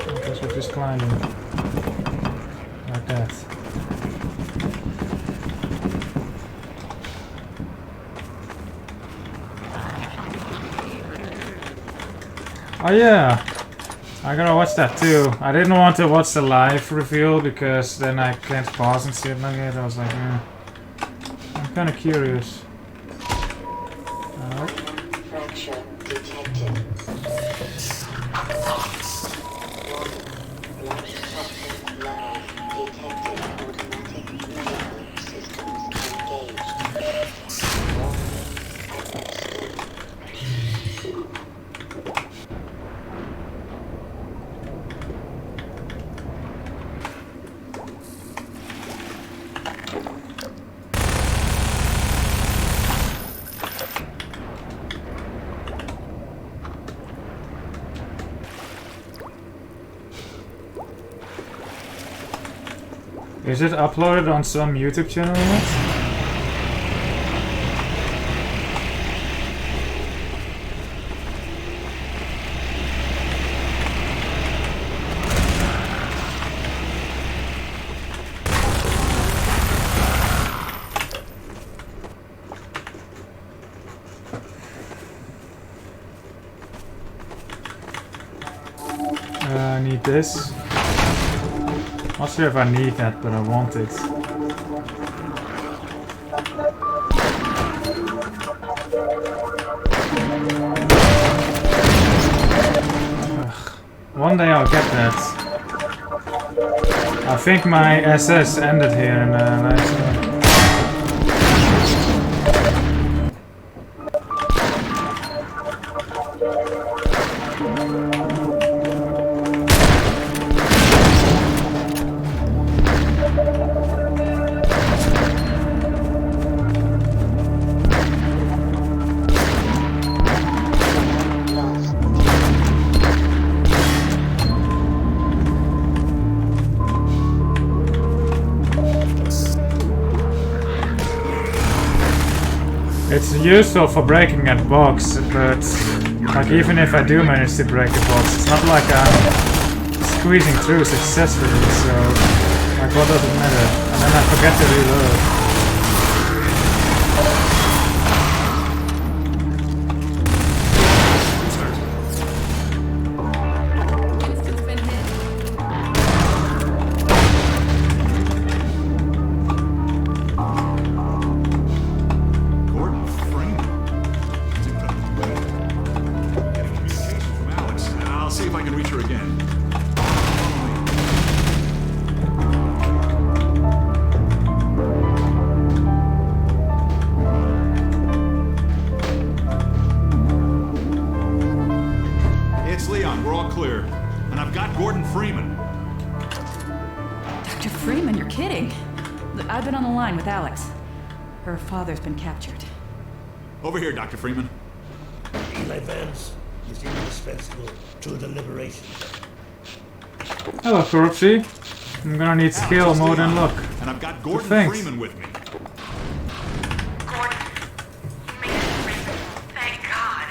I guess we're just climbing. Like that. Oh yeah, I gotta watch that too. I didn't want to watch the live reveal because then I can't pause and see it like it. I was like, I'm kind of curious. Minor fracture detected. Blood toxin level detected. Automatic medical systems engaged. Warning administered. Is it uploaded on some YouTube channel yet? I need this. Not sure if I need that, but I want it. Ugh. One day I'll get that. I think my SS ended here in the last one. It's useful for breaking that box, but like even if I do manage to break the box, it's not like I'm squeezing through successfully, so like what does it matter? And then I forget to reload. Gordon Freeman. Dr. Freeman, you're kidding. Look, I've been on the line with Alex. Her father's been captured. Over here, Dr. Freeman. Eli Vance is indispensable to the liberation. Hello, Corpsey. I'm gonna need skill more than luck. And I've got Gordon Thanks. Freeman with me. Gordon, you made it, Freeman. Thank God.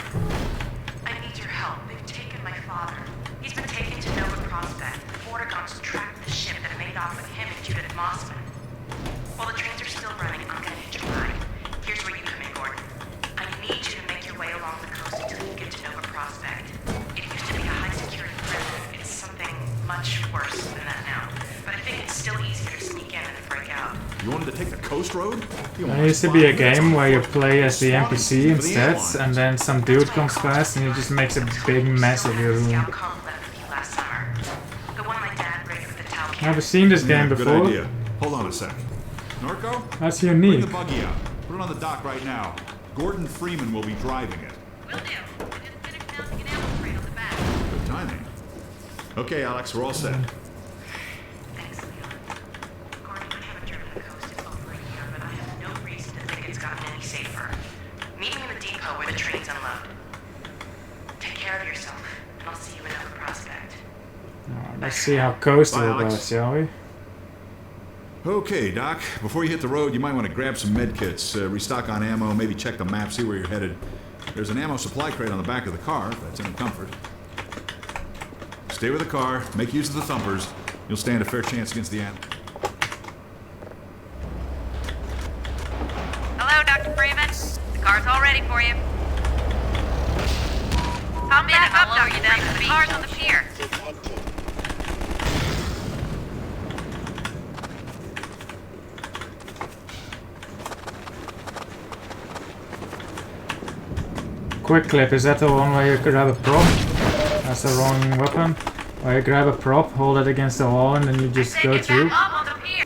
I need your help. They've taken my father. He's been taken to Nova Prospect. The border guards tracked the ship that made off with him and Judith Mossman. While the trains are still running, I'm gonna need your ride. Here's where you come in, Gordon. I need you to make your way along the coast until you get to Nova Prospect. It used to be a high-security prison. It's something much worse than that now. But I think it's still easier to sneak in than to break out. You wanted to take the coast road? There used to be a game where you play as the NPC instead, and then some dude comes past and he just makes a big mess of your room. I've never seen this game Good before. idea. Hold on a sec. Norco? That's Bring unique. the buggy out. Put it on the dock right now. Gordon Freeman will be driving it. Will do. I just finished mounting an ammo crate on the back. Good timing. Okay, Alex, we're all set. Thanks, Leon. Gordon, I haven't driven the coast in over a year, but I have no reason to think it's gotten any safer. Meet me in the depot where the trains unload. Take care of yourself, and I'll see you in Nova Prospect. Alright, let's see how coastal Bye, it Alex. goes, shall we? Okay, Doc. Before you hit the road, you might want to grab some med kits, restock on ammo, maybe check the map, see where you're headed. There's an ammo supply crate on the back of the car, if that's any comfort. Stay with the car, make use of the thumpers. You'll stand a fair chance against the ant. Hello, Dr. Freeman. The car's all ready for you. Come back up, Dr. Freeman. The car's on the pier. Quick clip, is that the one where you grab a prop? That's the wrong weapon. Where you grab a prop, hold it against the wall, and then you just go through. Up on the pier.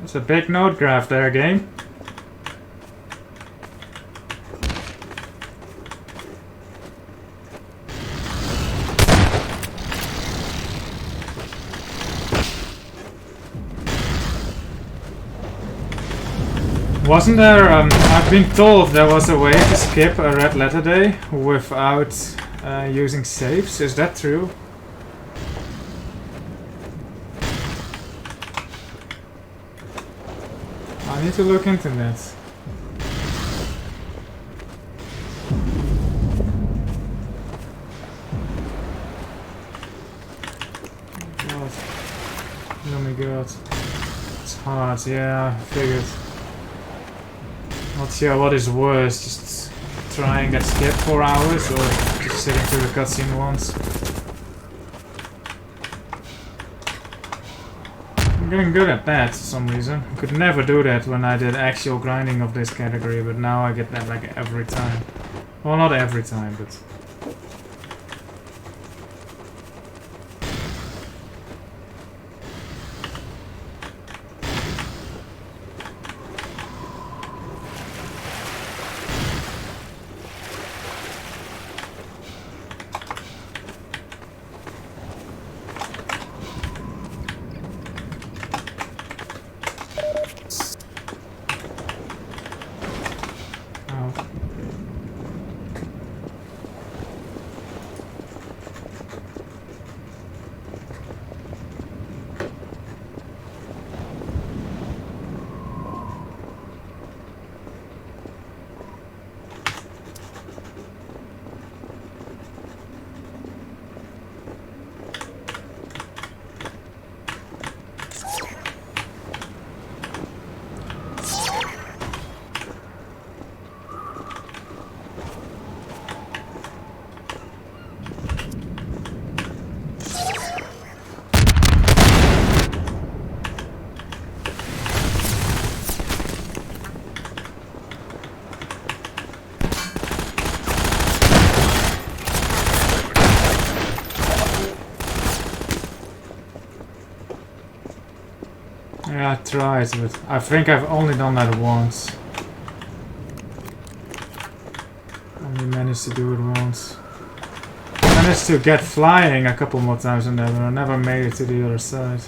It's a big node graph there, game. Wasn't there, I've been told there was a way to skip a red letter day without using saves. Is that true? I need to look into that. God. Oh my god. It's hard, yeah, I figured. Not sure what is worse, just try and get skipped 4 hours or just sitting through the cutscene once. I'm getting good at that for some reason. I could never do that when I did actual grinding of this category, but now I get that like every time. Well, not every time, but... Yeah, I tried, but I think I've only done that once. managed to do it once. I managed to get flying a couple more times and I never made it to the other side.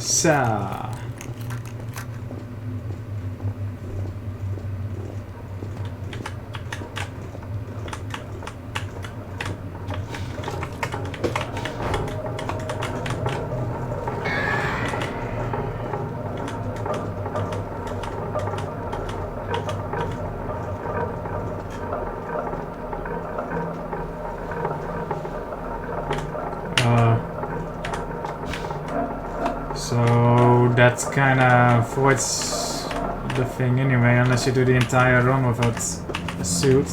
So. So that kind of avoids the thing anyway, unless you do the entire run without a suit.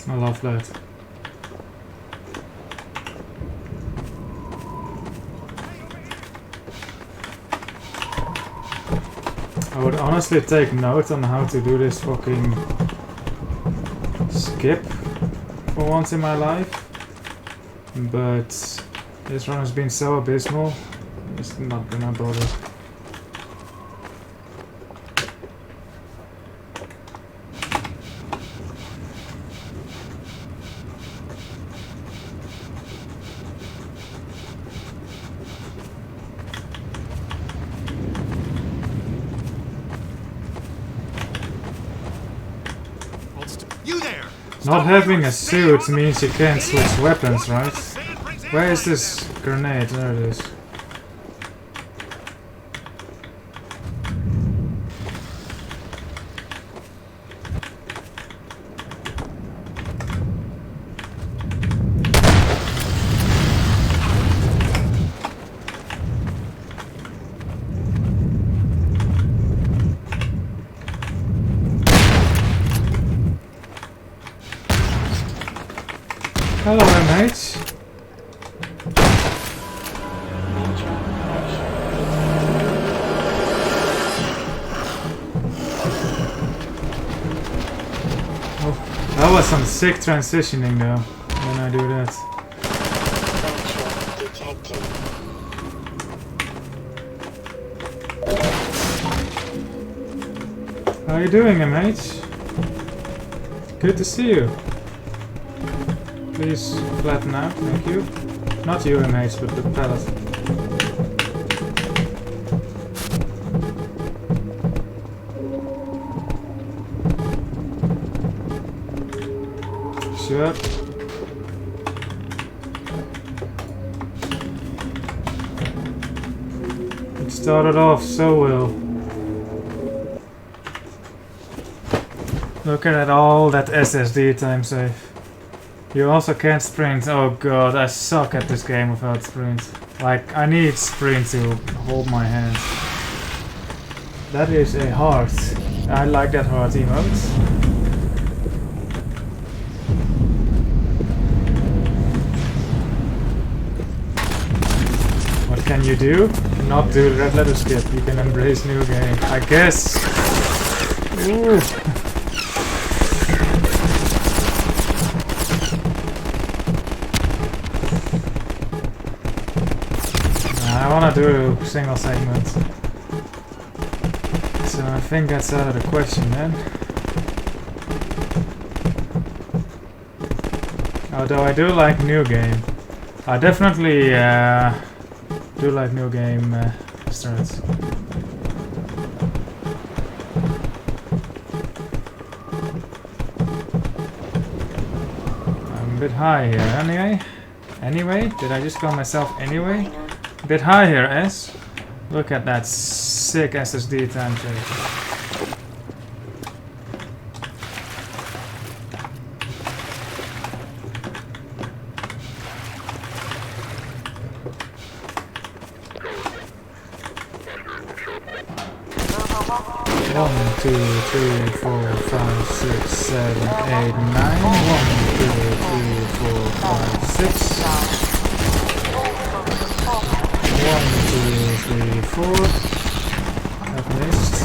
I love that. I would honestly take note on how to do this fucking skip for once in my life, but this run has been so abysmal, I'm just not gonna bother. Not having a suit means you can't switch weapons, right? Where is this grenade? There it is. Hello, mates. was some sick transitioning though when I do that. Detected. How you doing, MH? Good to see you. Please flatten out, thank you. Not you, MH, but the pallet. Sure. It started off so well. Looking at all that SSD time save. You also can't sprint. Oh god, I suck at this game without sprint. Like, I need sprint to hold my hand. That is a heart. I like that heart emote. What can you do? Not do red letter skip. You can embrace new game. I guess. Ooh. I wanna do a single segment. So I think that's out of the question then. Although I do like new game. I definitely do like new game strats. I'm a bit high here anyway. Did I just call myself anyway? A bit high here, S. Look at that sick SSD time save. One, 2, 3, 4, 5, 6, 7, 8, 9. 1, 2, 3, 4, 5, 6. 1, 2, 3, 4. I've missed.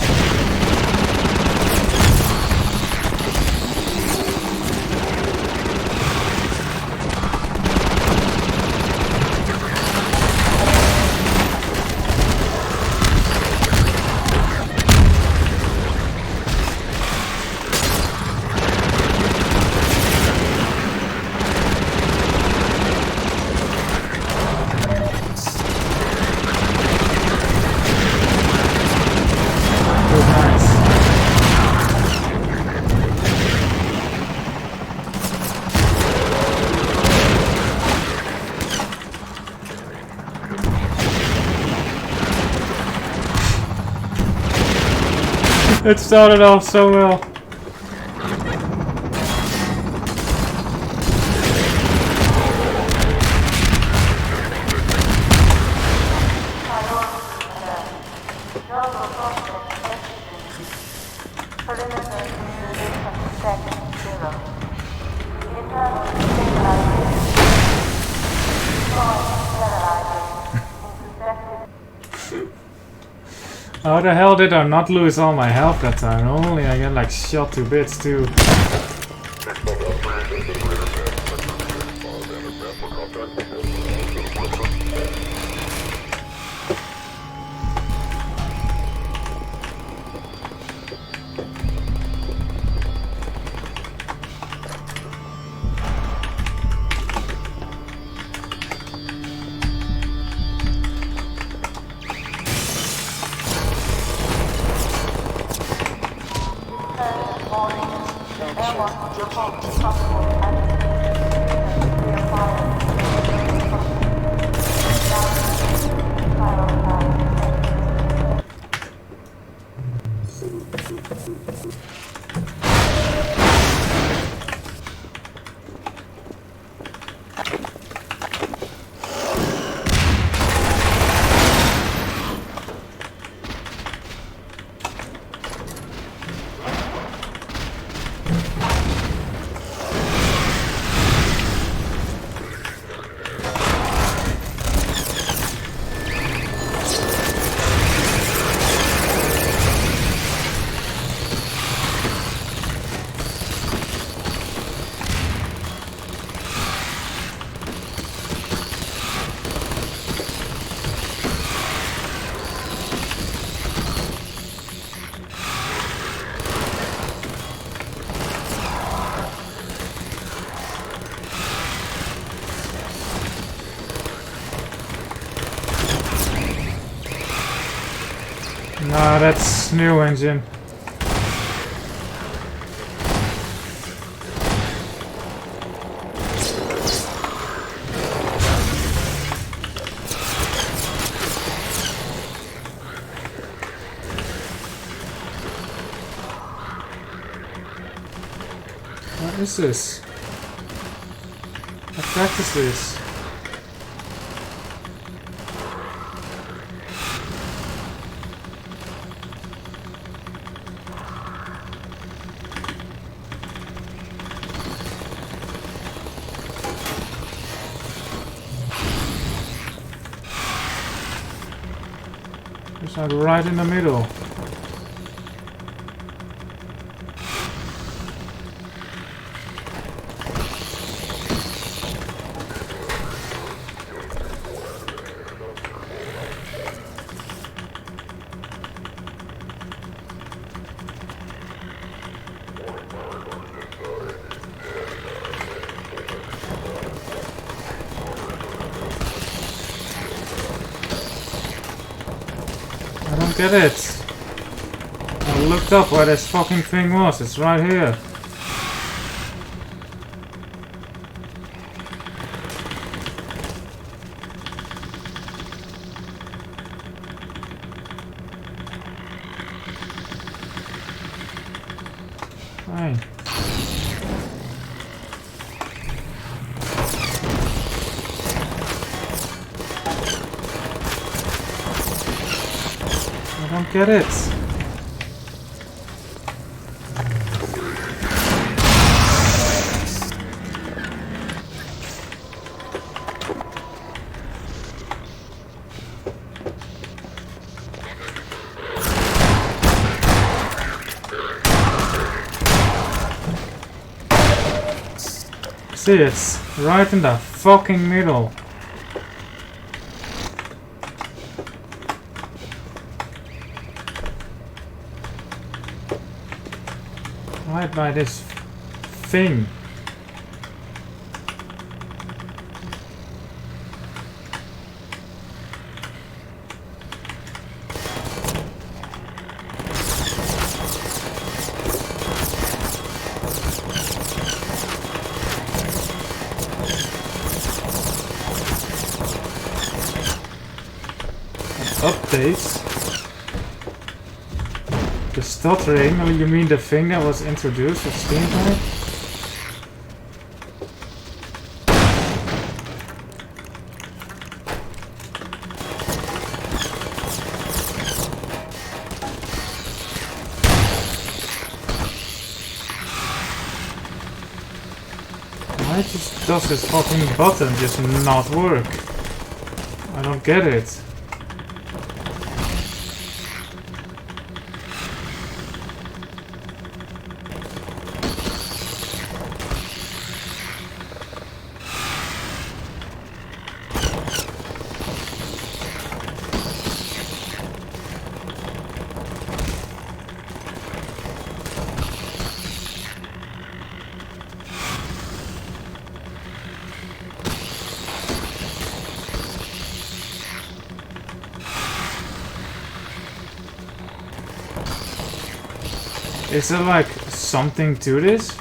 It started off so well. How the hell did I not lose all my health that time? Only I get like shot to bits too. Ah, that's new engine. What is this? What fact is this? It's like right in the middle. I don't get it. I looked up where this fucking thing was. It's right here. Fine. I don't get it. See, it's right in the fucking middle. Right by this thing. Updates. The stuttering, oh, you mean the thing that was introduced with Steam? Why just does this fucking button just not work? I don't get it. Is there like something to this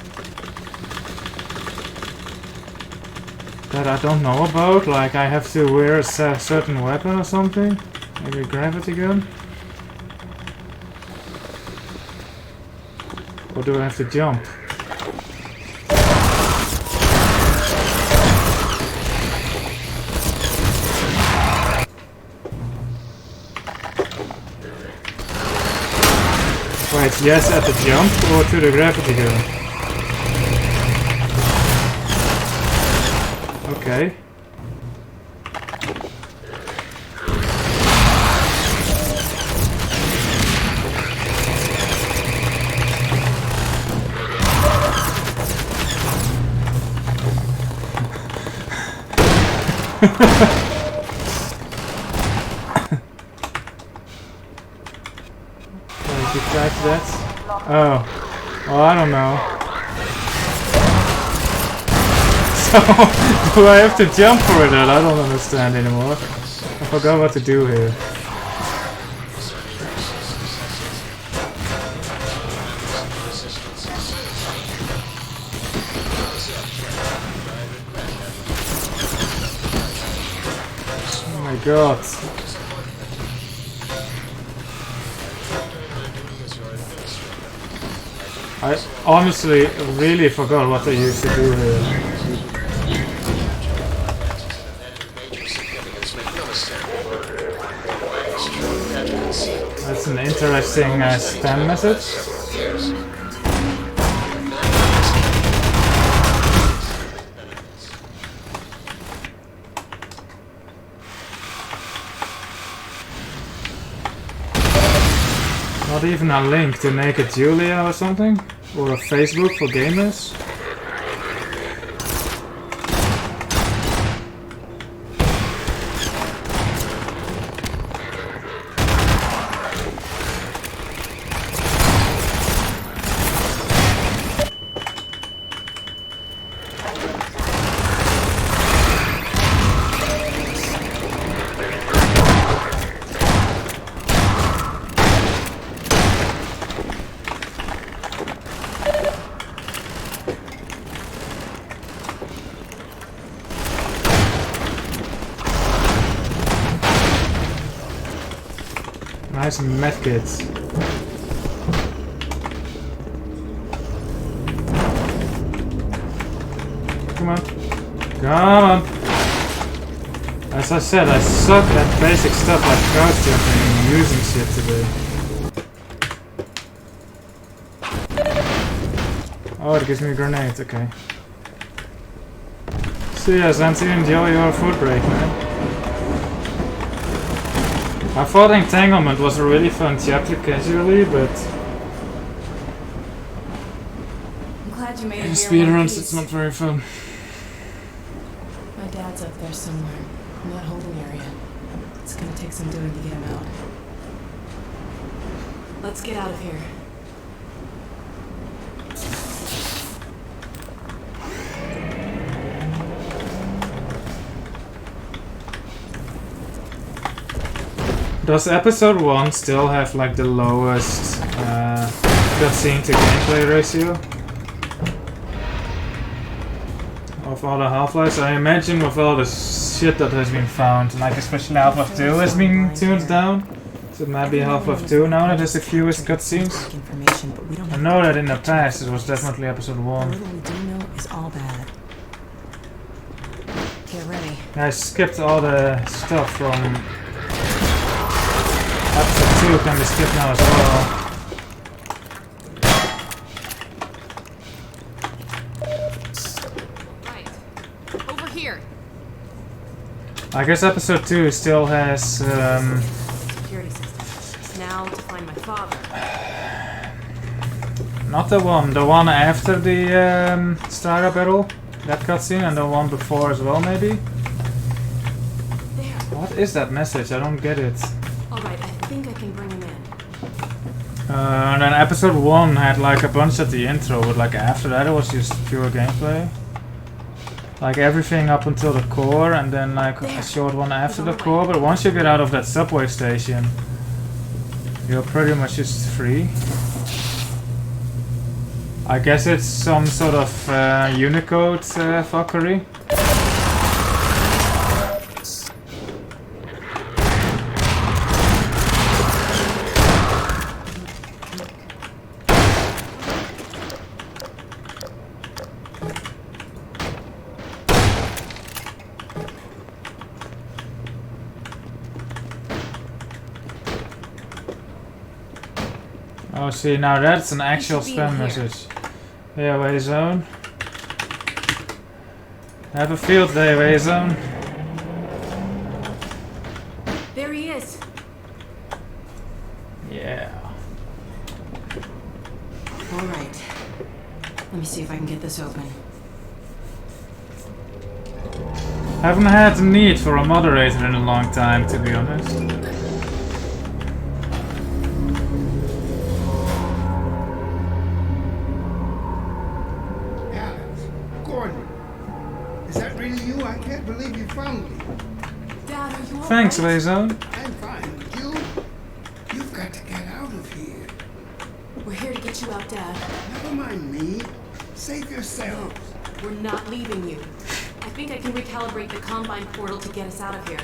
that I don't know about? Like I have to wear a certain weapon or something? Maybe a gravity gun? Or do I have to jump? Wait, yes at the jump or to the gravity gun? Okay. That? Oh. Well, I don't know. So, do I have to jump for it? I don't understand anymore. I forgot what to do here. My god. I honestly really forgot what I used to do here. That's an interesting spam message. Not even a link to Naked Julia or something? Or a Facebook for gamers? Nice medkits. Come on. Come on. As I said, I suck at basic stuff like crouch jumping and using shit today. Oh, it gives me a grenade, okay. See ya, Zanti, enjoy your food break, man. I thought Entanglement was a really fun chapter casually, but I'm glad you made it in here in one speedruns piece. it's not very fun. My dad's up there somewhere, in that holding area. It's gonna take some doing to get him out. Let's get out of here. Does episode 1 still have like the lowest cutscene to gameplay ratio of all the Half-Lives? I imagine with all the shit that has been found, like especially Half-Life 2 has been tuned down. So it might be Half-Life 2 now that has the fewest cutscenes. I know that in the past it was definitely episode 1. The little we do know is all bad. Get ready. I skipped all the stuff from episode 2 can be skipped now as well. Right. Over here. I guess episode 2 still has Security system. Now to find my father. not the one after the Straga battle, that cutscene, and the one before as well maybe? What is that message? I don't get it. Alright, I think I can bring him in. And then episode 1 had like a bunch at the intro, but like after that it was just pure gameplay. Like everything up until the core, and then like a short one after the core, but once you get out of that subway station, you're pretty much just free. I guess it's some sort of Unicode fuckery. Oh, see, now that's an actual spam message. Yeah, Wayzone. Have a field day, Wayzone. There he is. Yeah. Alright. Let me see if I can get this open. Haven't had the need for a moderator in a long time, to be honest. Thanks, Wayzone. I'm fine, but you've got to get out of here. We're here to get you out, Dad. Never mind me. Save yourselves. No, we're not leaving you. I think I can recalibrate the Combine portal to get us out of here.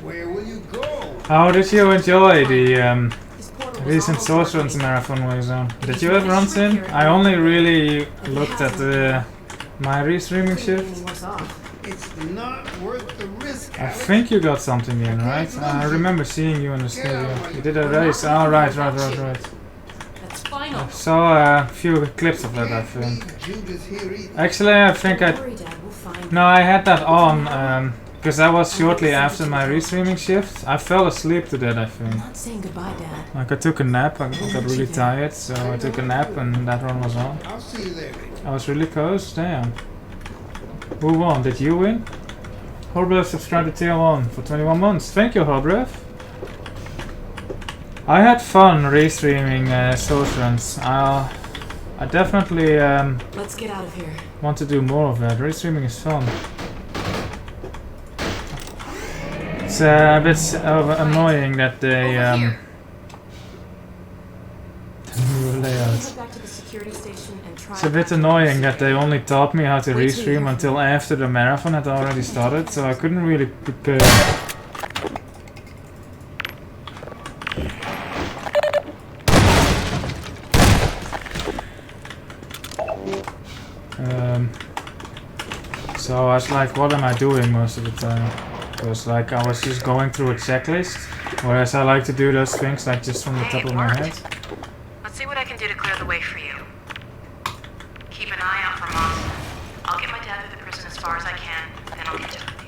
Where will you go? How did you enjoy the recent Sorcerer's Marathon Warzone? Did you have runs in? I only really looked at my restreaming shift. It's not worth the risk. I think you got something in, right? I remember seeing you in the studio. You did a race. Oh, right. That's final. I saw a few clips of that, I think. Actually, I think No, I had that on, because that was shortly after my restreaming shift. I fell asleep to that, I think. Not saying goodbye, Dad. Like, I took a nap, I got really tired, so I took a nap and that one was on. I'll see you there. I was really close, damn. Who won? Did you win? Horbreath subscribed to TL1 for 21 months. Thank you, Horbreath. I had fun restreaming Source Runs. I definitely Let's get out of here. want to do more of that. Restreaming is fun. It's a bit annoying that they the new layout. Back to the security station and try. It's a bit annoying that they only taught me how to restream until after the marathon had already started, so I couldn't really prepare. So I was like, what am I doing most of the time? Because like I was just going through a checklist, whereas I like to do those things like just from the top of my head. Let's see what I can do to clear the way for you. Keep an eye out for Moss. I'll get my dad through the prison as far as I can, then I'll catch up with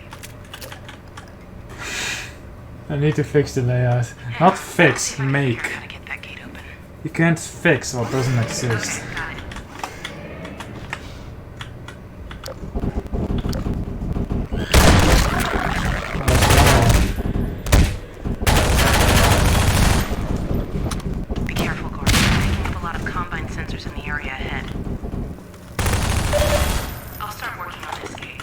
you. I need to fix the layout. Not fix, make. You can't fix what doesn't exist. Be careful, Gordon. I'm picking up a lot of combine sensors in the area ahead. I'll start working on this gate.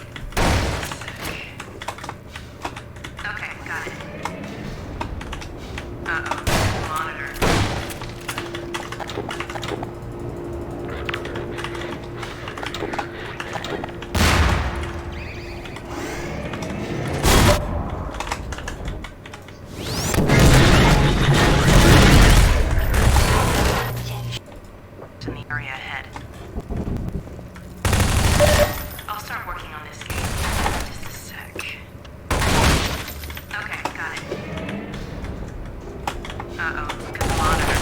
Okay, got it. Uh-oh. Monitor. In the area ahead. I'll start working on this gate. Just a sec. Okay, got it. Uh-oh, look at the monitor.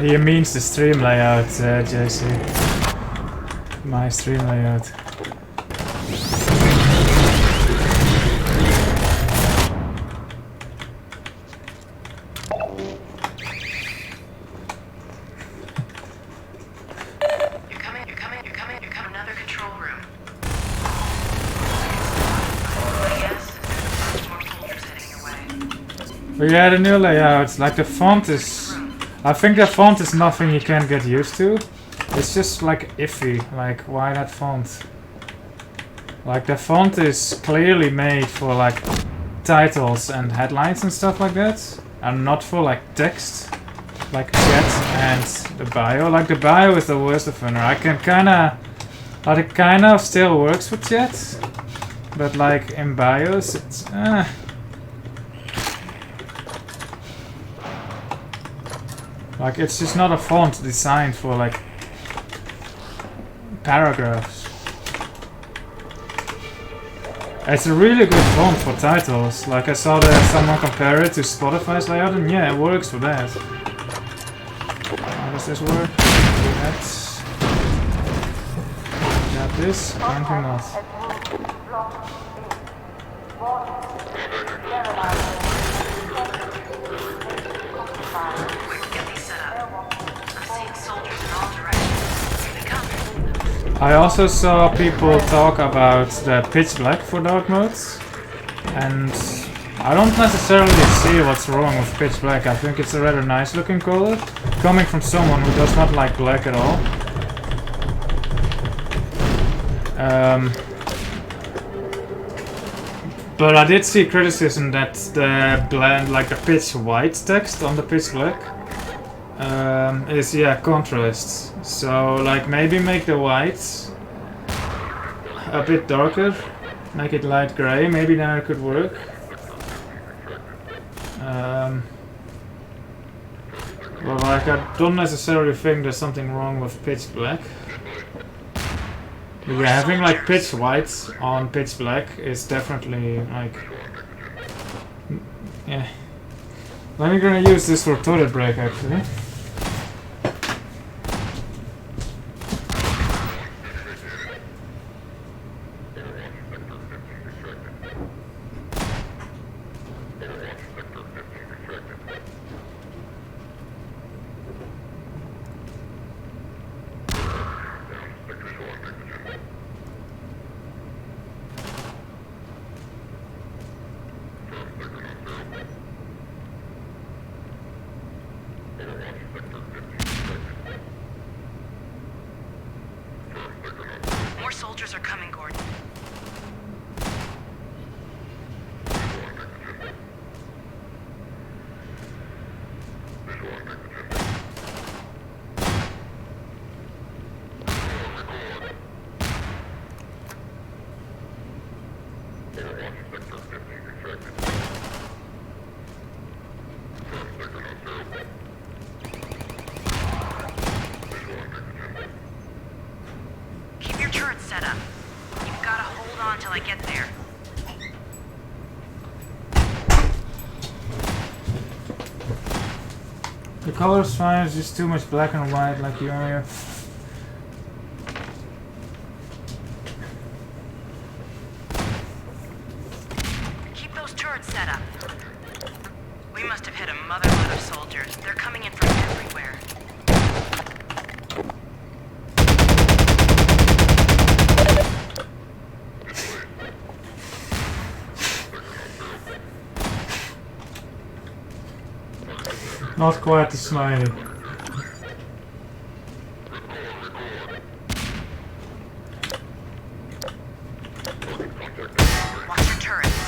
He means the stream layout, JC. My stream layout. You're coming. Another control room. But yeah, the new layout, like the font is... I think the font is nothing you can get used to. It's just like iffy, like why that font? Like the font is clearly made for like titles and headlines and stuff like that. And not for like text, like chat and the bio. Like the bio is the worst offender. I can kinda... Like it kind of still works for chat. But like in bios, it's... Like it's just not a font designed for like paragraphs. It's a really good font for titles. Like I saw that someone compare it to Spotify's layout and yeah, it works for that. How does this work? That's... Got this? Apparently not. I also saw people talk about the pitch black for dark modes, and I don't necessarily see what's wrong with pitch black. I think it's a rather nice looking color, coming from someone who does not like black at all. But I did see criticism that the blend, like the pitch white text on the pitch black, is contrast. So like maybe make the whites a bit darker, make it light gray, maybe then it could work. Well, like, I don't necessarily think there's something wrong with pitch black. But yeah, having like pitch white on pitch black is definitely like... yeah. I'm gonna use this for toilet break actually. More soldiers are coming, Gordon. Keep your turrets set up. You've got to hold on till I get there. The color's fine, it's just too much black and white like you earlier. Keep those turrets set up. We must have hit a motherload of soldiers. They're coming in from everywhere. Not quite as smiley. Watch your turrets.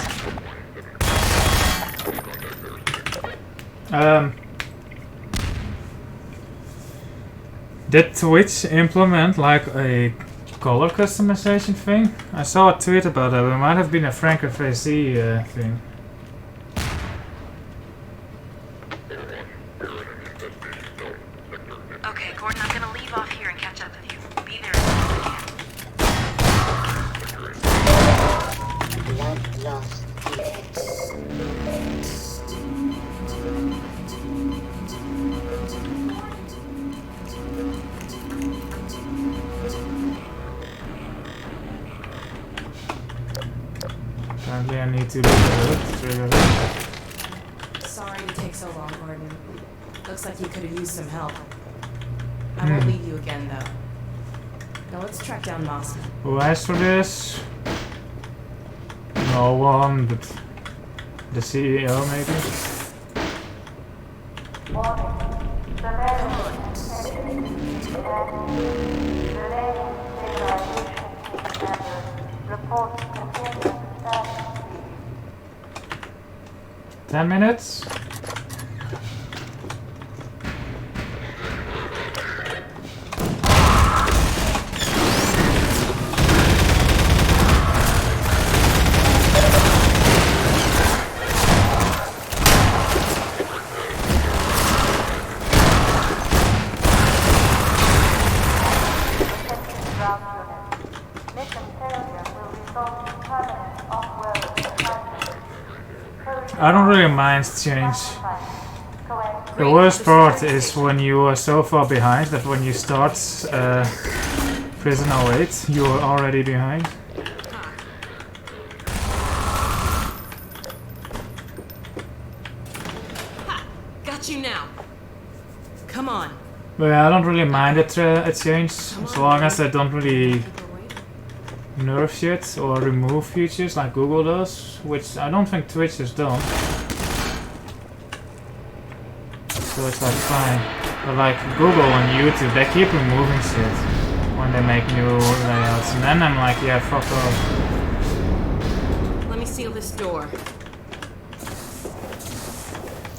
Did Twitch implement like a color customization thing? I saw a tweet about that, but it might have been a Frank FAC thing. Okay, Gordon, I'm gonna leave off here and catch up with you. Be there as soon as I can. Blood loss detected. 'Apparently I need to look at it, trigger it. Sorry to take so long, Gordon. Looks like you could have used some help. I won't leave you again, though. Now let's track down Mossman. Who asked for this? No one, but the CEO maybe? Report continuous status. 10 minutes? I don't really mind change. The worst part is when you are so far behind that when you start Prison 08, you are already behind. Got you now. Come on. But yeah, I don't really mind a change, as long as I don't really nerf shit or remove features like Google does, which I don't think Twitch has done. So it's like fine. But like Google and YouTube, they keep removing shit when they make new layouts, and then I'm like, yeah, fuck off. Let me seal this door.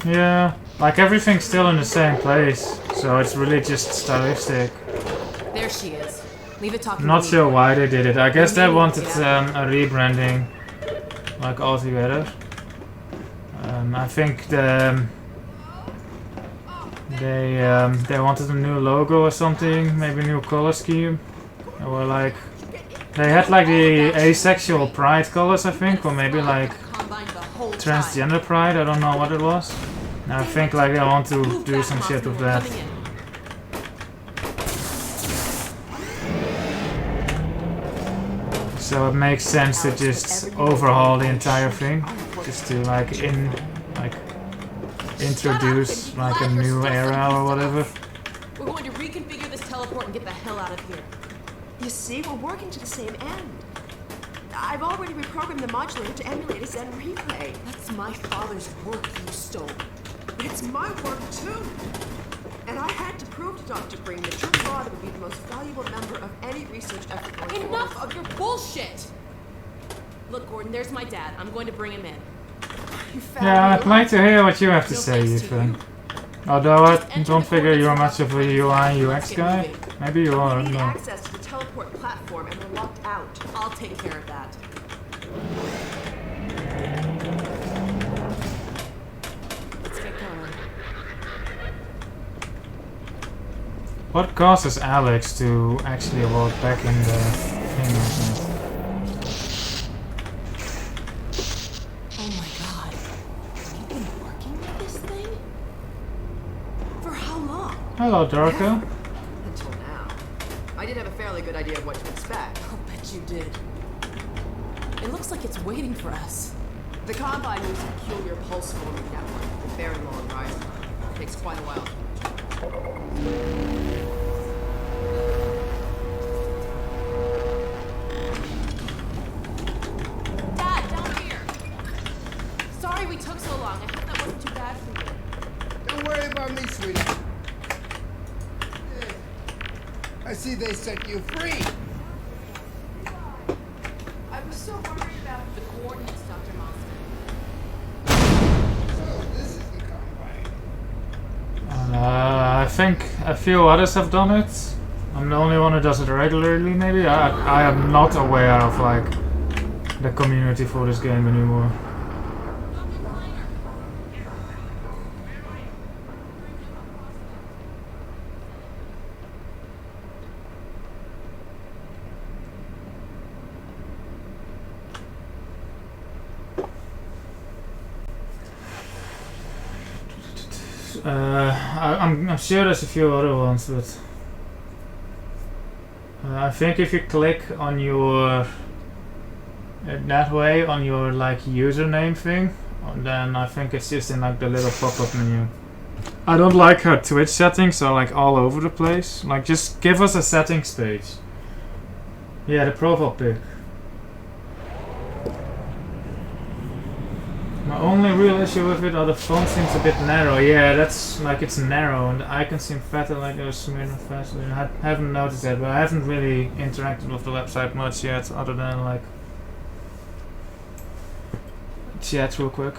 Yeah, like everything's still in the same place, so it's really just stylistic. There she is. Leave it talking. Not to me. sure why they did it. I guess they wanted a rebranding, like altogether. I think they wanted a new logo or something, maybe a new color scheme. Or like they had like the asexual pride colors, I think, or maybe like transgender pride. I don't know what it was. And I think like they want to do some shit with that. So it makes sense to just overhaul the entire thing, just to like introduce like a new era or whatever. We're going to reconfigure this teleport and get the hell out of here. You see, we're working to the same end. I've already reprogrammed the modulator to emulate a Zen replay. That's my father's work you stole. But it's my work too. And I had to prove to Dr. Green that your father would be the most valuable member of any research effort going forward. Enough of your bullshit! Look, Gordon, there's my dad. I'm going to bring him in. Yeah, I'd like to hear what you have to say, Ethan. Although I don't figure you're much of a UI UX guy. Maybe you are, I We don't need know. access to the teleport platform and we're locked out. I'll take care of that. Let's get going. What causes Alex to actually walk back in the thing? Oh my god. You've been working with this thing? For how long? Hello, Darko. Until now. I did have a fairly good idea of what to expect. I'll bet you did. It looks like it's waiting for us. The Combine uses a peculiar pulse forming network with a very long rise time. It takes quite a while. Dad, down here! Sorry we took so long. I hope that wasn't too bad for you. Don't worry about me, sweetie. I see they set you free. I was so worried about the coordinates, Dr. Monson. So this is the Combine. I think a few others have done it. I'm the only one who does it regularly, maybe. I am not aware of like the community for this game anymore. I'm sure there's a few other ones, but I think if you click on your that way on your like username thing, then I think it's just in like the little pop-up menu. I don't like her Twitch settings are like all over the place. Like just give us a settings page. Yeah, the profile pic. My only real issue with it are the font seems a bit narrow. Yeah, that's like it's narrow and the icons seem fatter like those Smirnoff faster. I haven't noticed that, but I haven't really interacted with the website much yet other than like chat real quick.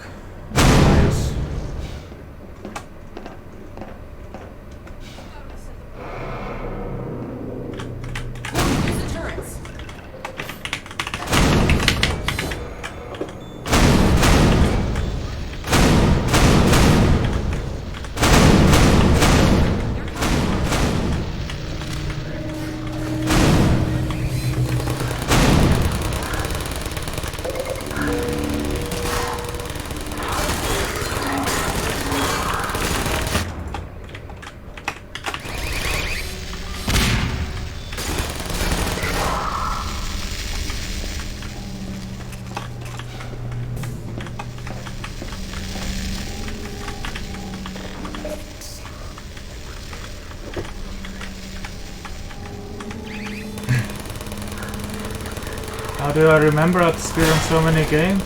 How do I remember I've experienced so many games?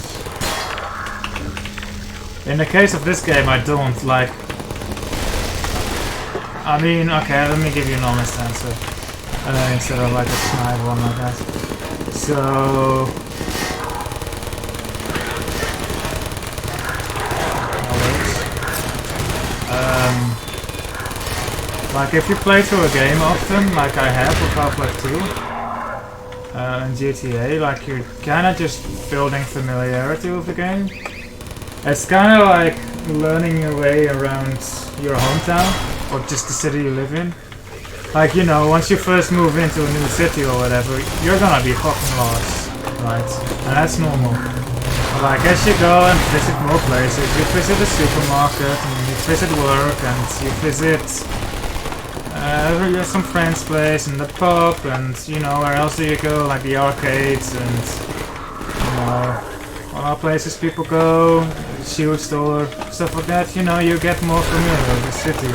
In the case of this game, I don't like. I mean, okay, let me give you an honest answer instead of like a snide one like that. So. Like if you play through a game often, like I have with Half-Life 2 and GTA, like you're kind of just building familiarity with the game. It's kind of like learning your way around your hometown or just the city you live in. Like, you know, once you first move into a new city or whatever, you're gonna be fucking lost, right? And that's normal. But like, as you go and visit more places, you visit the supermarket, and you visit work, and you visit some friend's place, and the pub, and, you know, where else do you go? Like the arcades, and, you know, all places people go, shoe store, stuff like that. You know, you get more familiar with the city.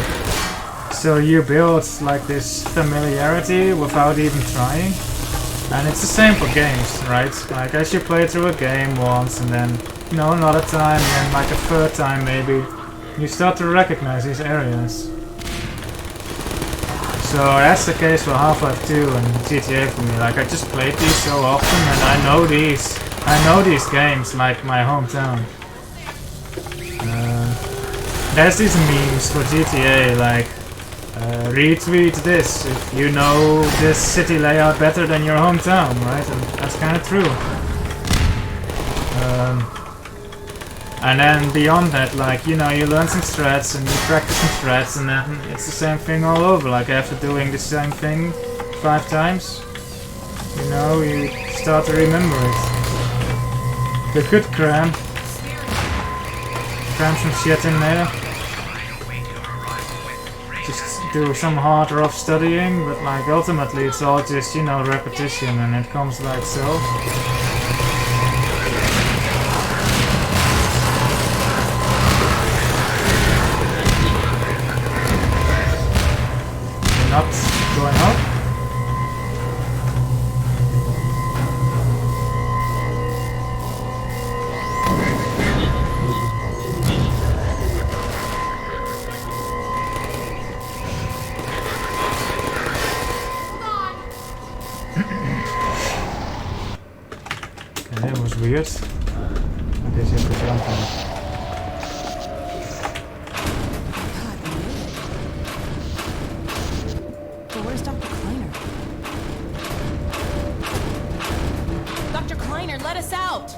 So you build like this familiarity without even trying. And it's the same for games, right? Like as you play through a game once and then, you know, another time and then like a third time maybe, you start to recognize these areas. So that's the case for Half-Life 2 and GTA for me. Like I just played these so often and I know these games like my hometown. There's these memes for GTA like retweet this if you know this city layout better than your hometown, right? And that's kind of true. And then beyond that, like, you know, you learn some strats and you practice some strats and then it's the same thing all over. Like after doing the same thing 5 times, you know, you start to remember it. You could cram some shit in there. Just do some hard rough studying, but like ultimately it's all just, you know, repetition and it comes by itself. You're not going up? That was weird. I guess you have to jump on it. But where's Dr. Kleiner? Dr. Kleiner, let us out!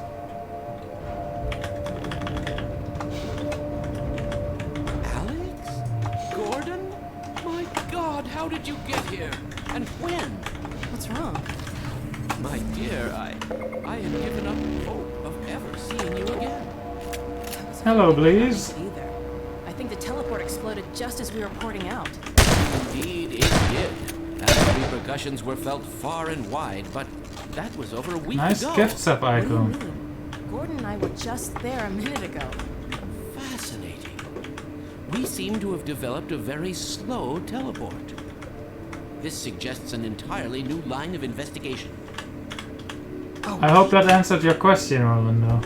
Alex? Gordon? My God, how did you get here? And when? What's wrong? My dear, I had given up hope of ever seeing you again. Hello, Blaze. Either. I think the teleport exploded just as we were porting out. Indeed, it did. And the repercussions were felt far and wide, but that was over a week Nice ago. gift sub icon. What do you mean? Gordon and I were just there a minute ago. Fascinating. We seem to have developed a very slow teleport. This suggests an entirely new line of investigation. I hope that answered your question, Orlando.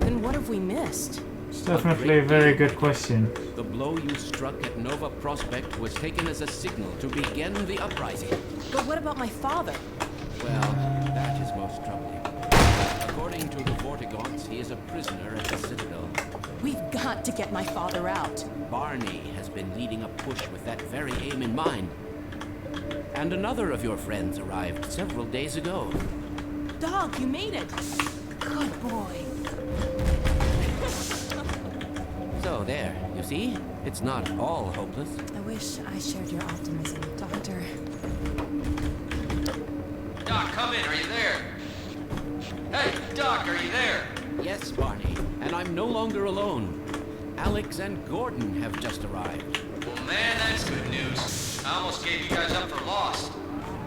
Then what have we missed? It's definitely a very good question. The blow you struck at Nova Prospect was taken as a signal to begin the uprising. But what about my father? Well, that is most troubling. According to the Vortigaunts, he is a prisoner at the Citadel. We've got to get my father out. Barney has been leading a push with that very aim in mind. And another of your friends arrived several days ago. Dog, you made it. Good boy. So there, you see? It's not all hopeless. I wish I shared your optimism, Doctor. Doc, come in. Are you there? Hey, Doc, are you there? Yes, Barney. And I'm no longer alone. Alex and Gordon have just arrived. Well, man, that's good news. I almost gave you guys up for lost.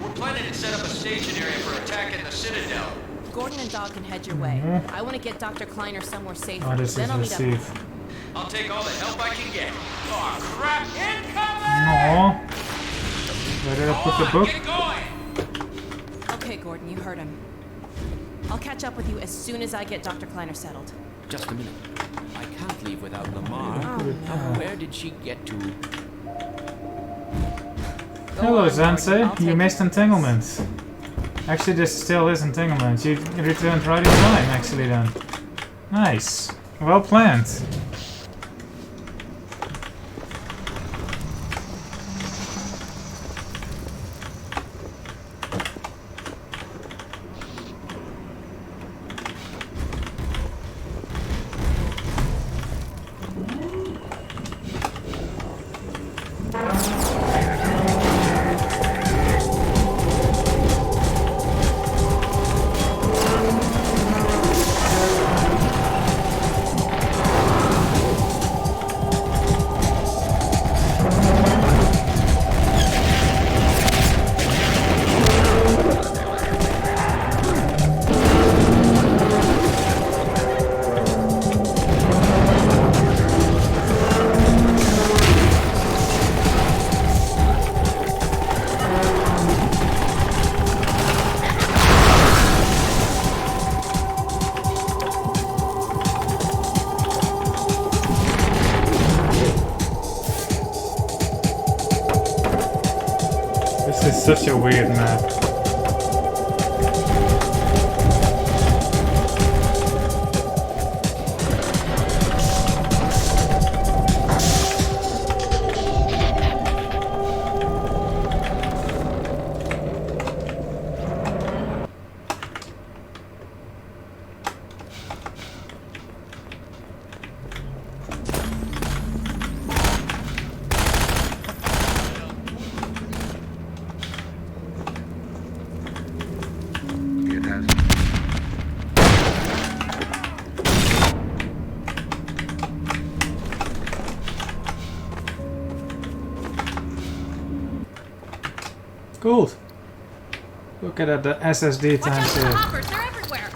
We're planning to set up a staging area for attacking the Citadel. Gordon and Dog can head your way. I want to get Dr. Kleiner somewhere safe. Oh, this then is I'll meet up. receive. I'll take all the help I can get. Oh, crap! Incoming! Aww. Where did I put the book? Get going! Okay, Gordon, you heard him. I'll catch up with you as soon as I get Dr. Kleiner settled. Just a minute. I can't leave without Lamar. Oh, no. Where did she get to? Hello, Zanse. You missed entanglement. Actually, this still is entanglement. You returned right in time, actually, then. Nice. Well planned. such a weird map. Cool. Look at that, the SSD time save. Hoppers, they're everywhere.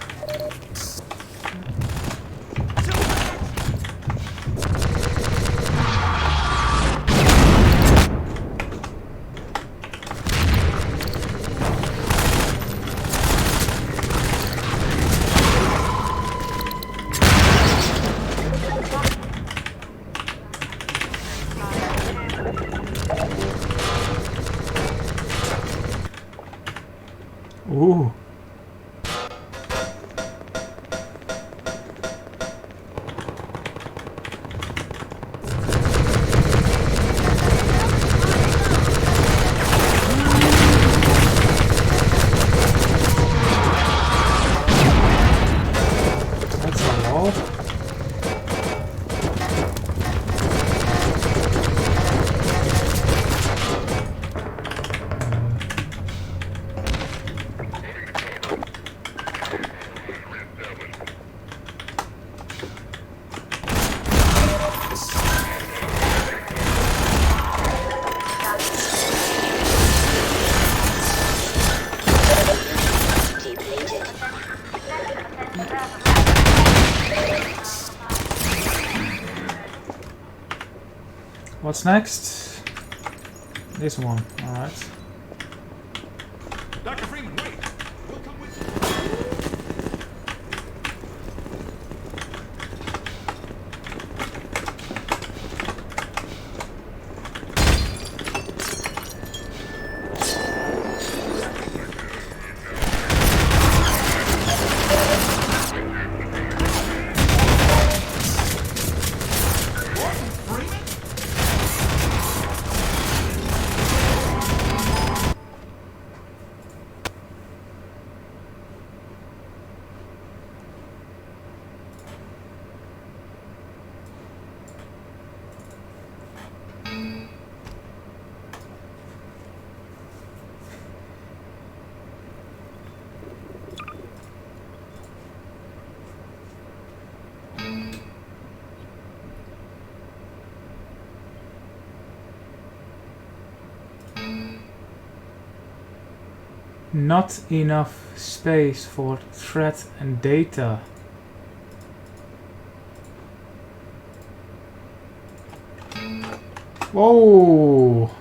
Ooh. That's a wall. What's next? This one, alright. Dr. Freeman, wait! We'll come with Not enough space for threat and data. Whoa!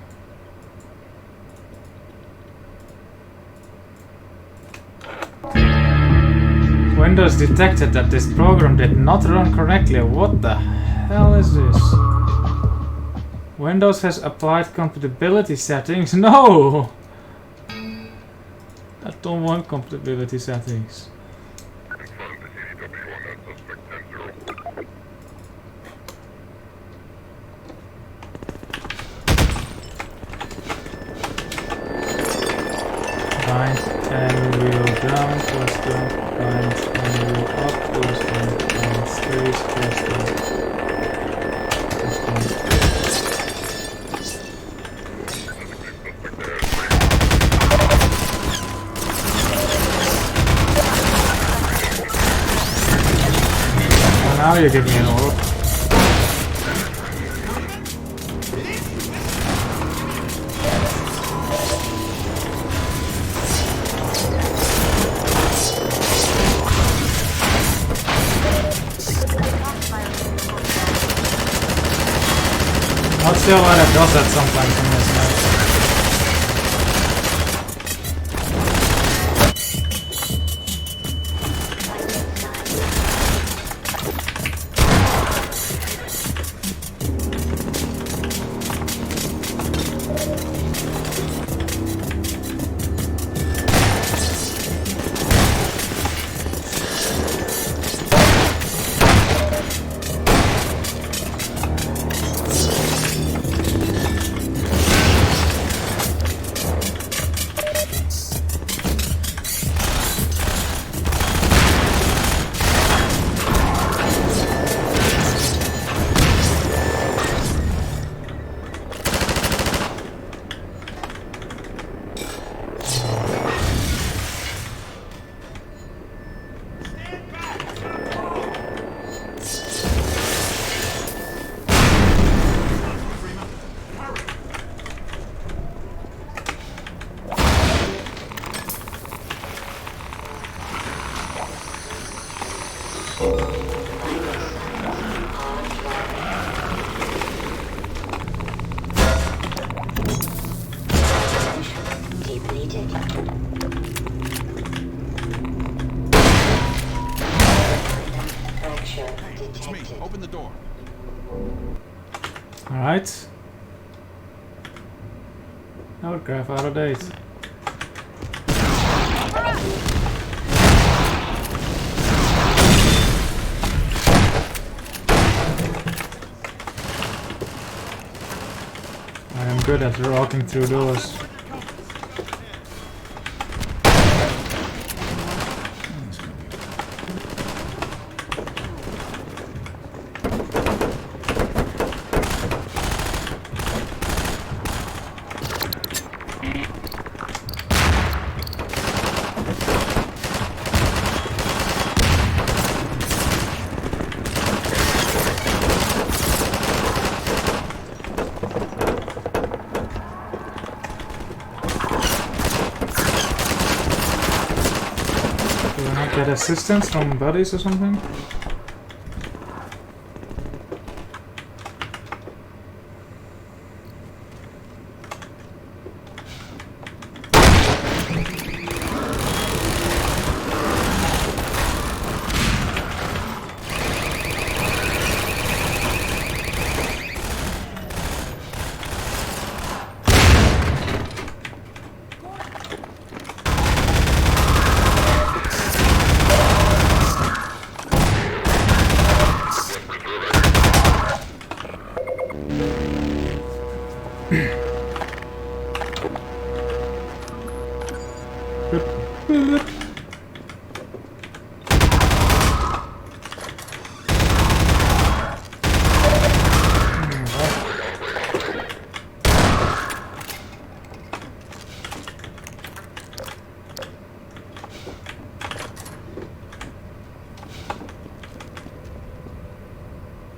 Windows detected that this program did not run correctly. What the hell is this? Windows has applied compatibility settings. No! I don't want compatibility settings. Bind and wheel down, plus down, bind and wheel up, plus down, bind space, plus down, plus down. Now you give me an orb. Not sure why that does that sometimes in this map. Depleted. Fracture detected. Open the door. Alright. Outgraph out of date. I am good at walking through doors. Get assistance from buddies or something?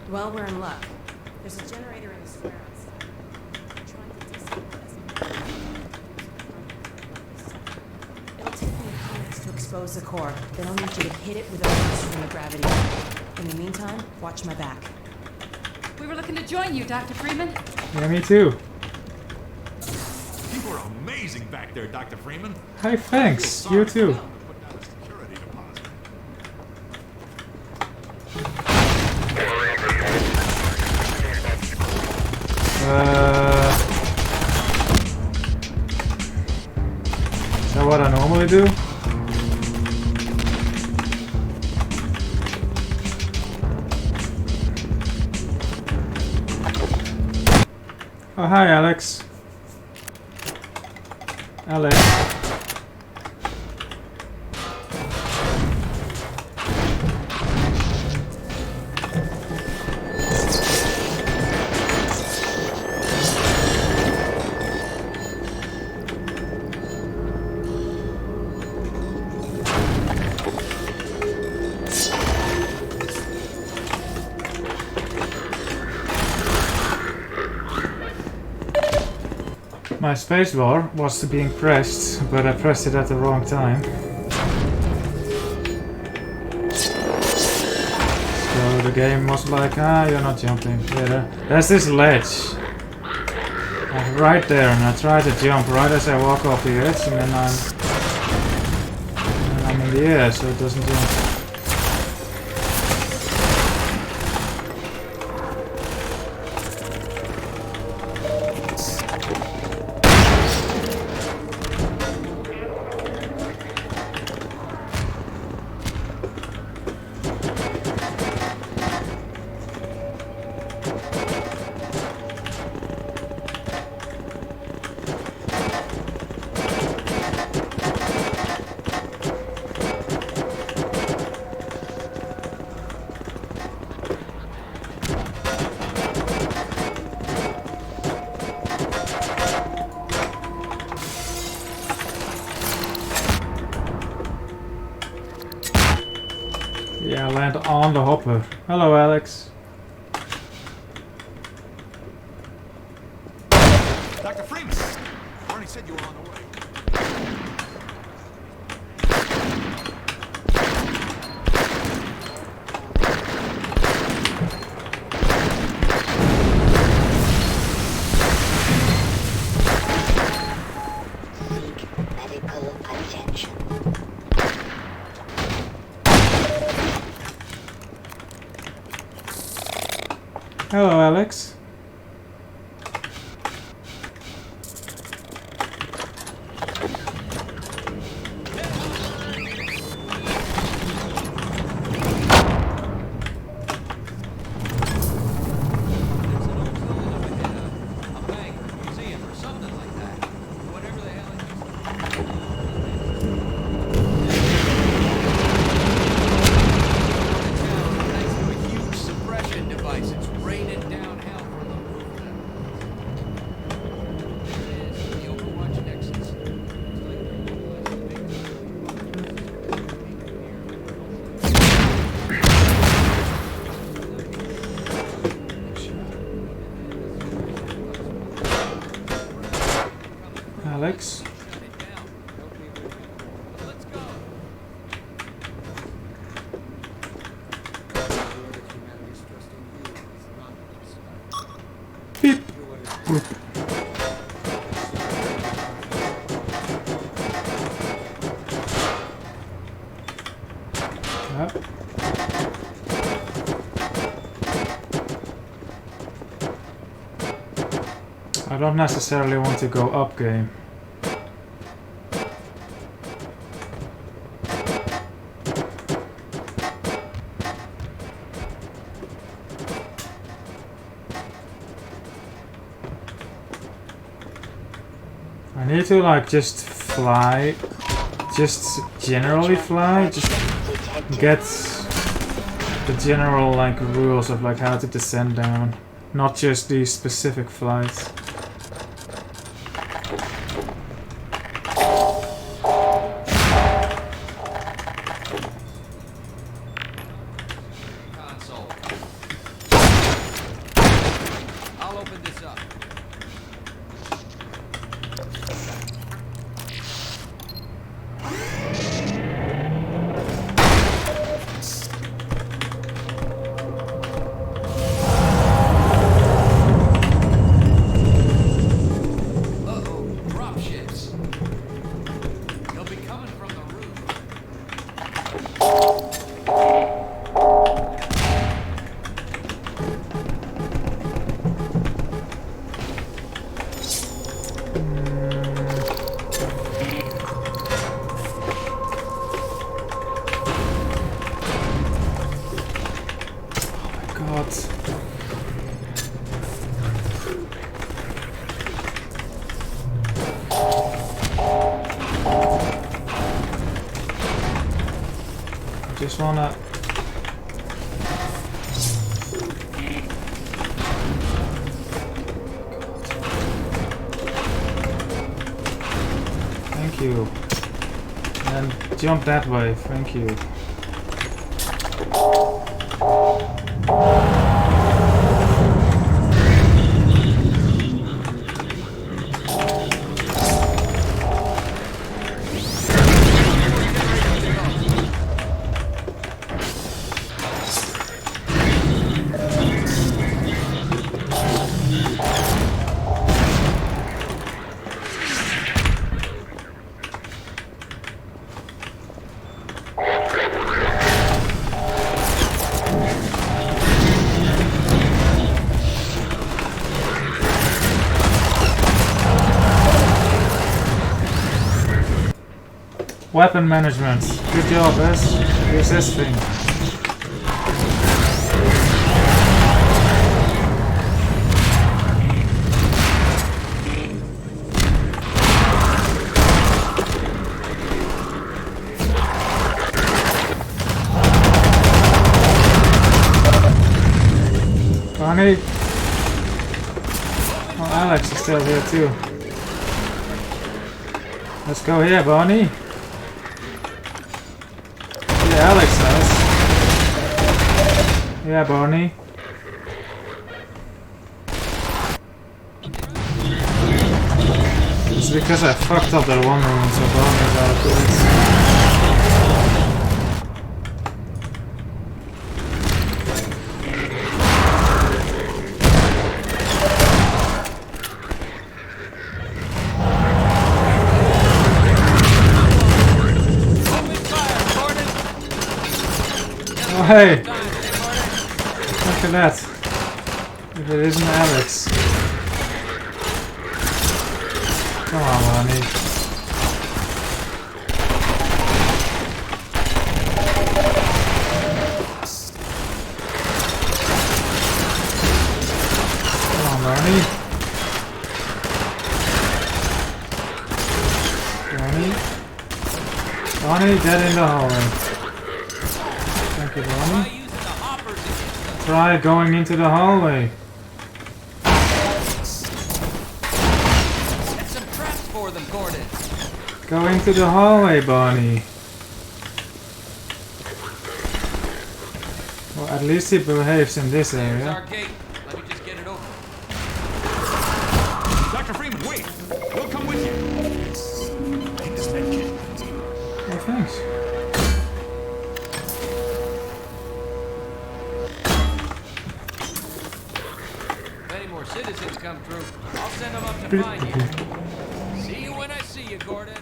Well, we're in luck. There's a generator in the square outside. I'm trying to disable it as It'll take me a few minutes to expose the core. Then I'll need you to hit it with a blast from the gravity. In the meantime, watch my back. We were looking to join you, Dr. Freeman. Yeah, me too. You were amazing back there, Dr. Freeman. Hey, thanks. You too. Is that what I normally do? Oh, hi, Alex. Alex. My spacebar was being pressed, but I pressed it at the wrong time. So the game was like, you're not jumping. Yeah, there's this ledge. Like right there, and I try to jump right as I walk off the edge, and then I'm in the air, so it doesn't jump. Yeah, I land on the hopper. Hello, Alex. Dr. Freeman! Bernie said you were on the way. Hello, Alex. Alex. Beep. Boop. Yep. I don't necessarily want to go up game. I need to like just fly, just generally fly, just get the general like rules of like how to descend down, not just these specific flights. I'll open this up. Just wanna... Thank you. And jump that way, thank you. Weapon management. Good job, S. Use this thing. Bonnie. Oh, Alex is still here too. Let's go here, Bonnie. Yeah, Alex does. Yeah, Bonnie. It's because I fucked up that one room, so Bonnie's out of place. Oh, hey! Look at that. If it isn't Alex. Come on, Lonnie. Come on, Lonnie. Lonnie, get in the hallway. Thank you, Lonnie. Try going into the hallway. Set some traps for them, Gordon. Go into the hallway, Bonnie. Well, at least he behaves in this There's area. our gate. Let me just get it open. Dr. Freeman, wait! We'll come with you. Take this med kit. Oh, thanks. If any more citizens come through, I'll send them up to find you. See you when I see you, Gordon.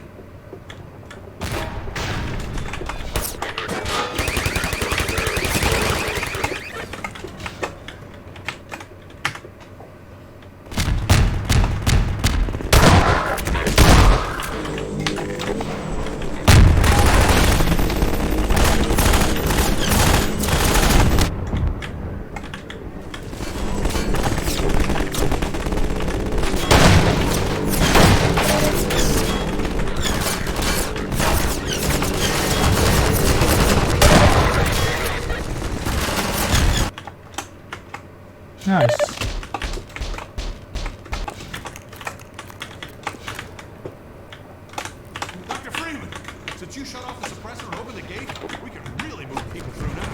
Nice. Dr. Freeman, since you shut off the suppressor and opened the gate, we can really move people through now.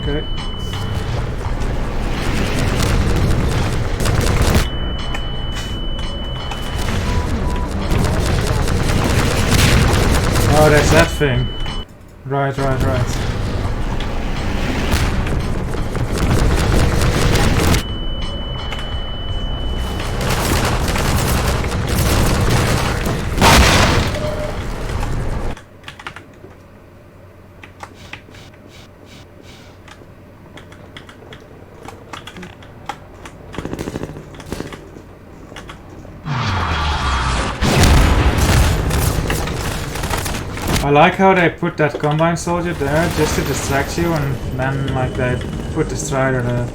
Okay. Oh, that's that thing. Right. I like how they put that Combine soldier there just to distract you, and then like they put the Strider there.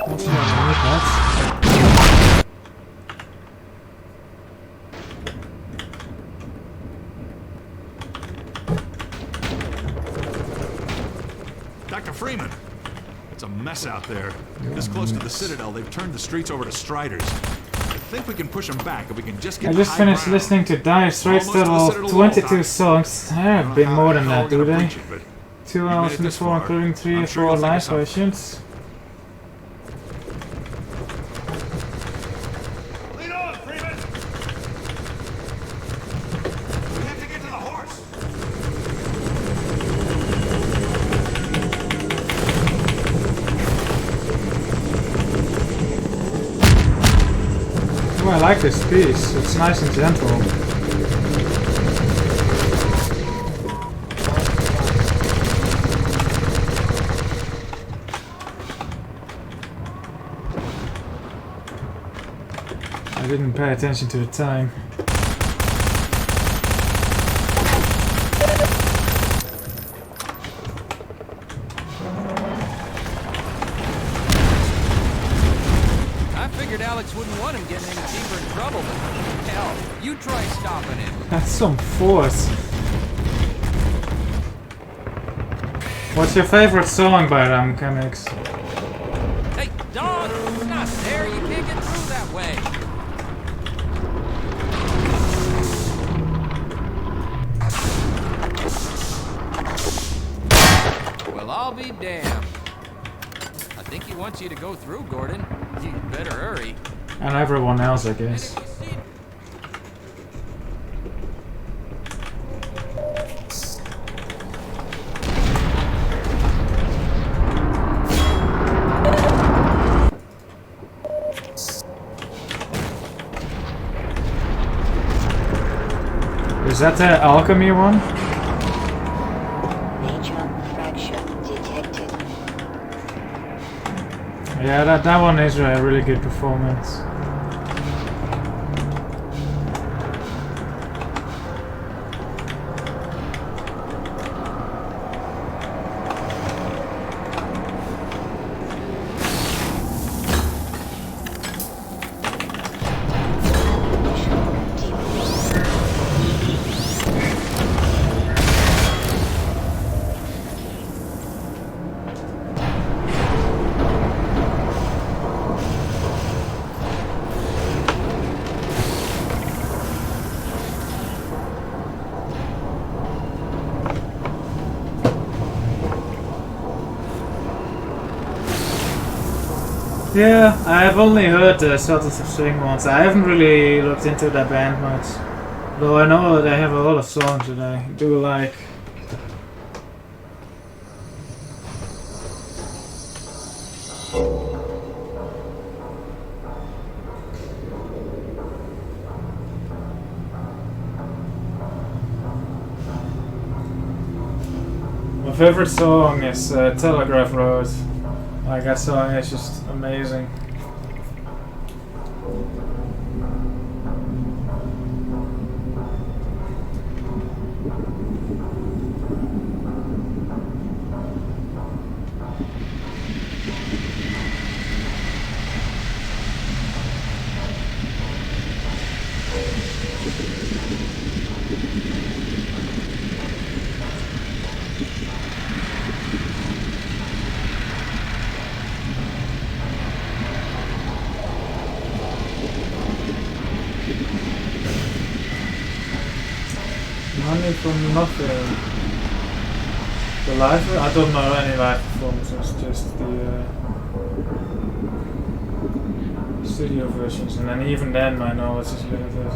What's your name, Pets? Dr. Freeman, it's a mess out there. This close to the Citadel, they've turned the streets over to Striders. I think we can push them back if we can just get I just high finished ground. listening to Dire Straits Almost to the Level Citadel wall, 22 Doc. songs. There have been more than that, do they? 2 made hours it and this 4, far. including 3 or I'm sure 4 you'll think of live something. sessions. Lead on, Freeman! We have to get to the horse! Oh, I like this piece. It's nice and gentle. I didn't pay attention to the time. I figured Alex wouldn't want him getting any deeper in trouble, but hell, you try stopping him. That's some force. What's your favorite song by them, Chemix? Hey, dog! It's not there. You can't get through that way. Well, I'll be damned. I think he wants you to go through, Gordon. You better hurry. And everyone else, I guess. Is that the alchemy one? Major fracture detected. Yeah, that one is a really good performance. Yeah, I've only heard the Sultans of Swing ones. I haven't really looked into that band much. Though I know they have a lot of songs that I do like. My favorite song is Telegraph Road. Like, that song is just amazing. Money from nothing. The live? I don't know any live performances, just the studio versions, and then even then my knowledge is limited.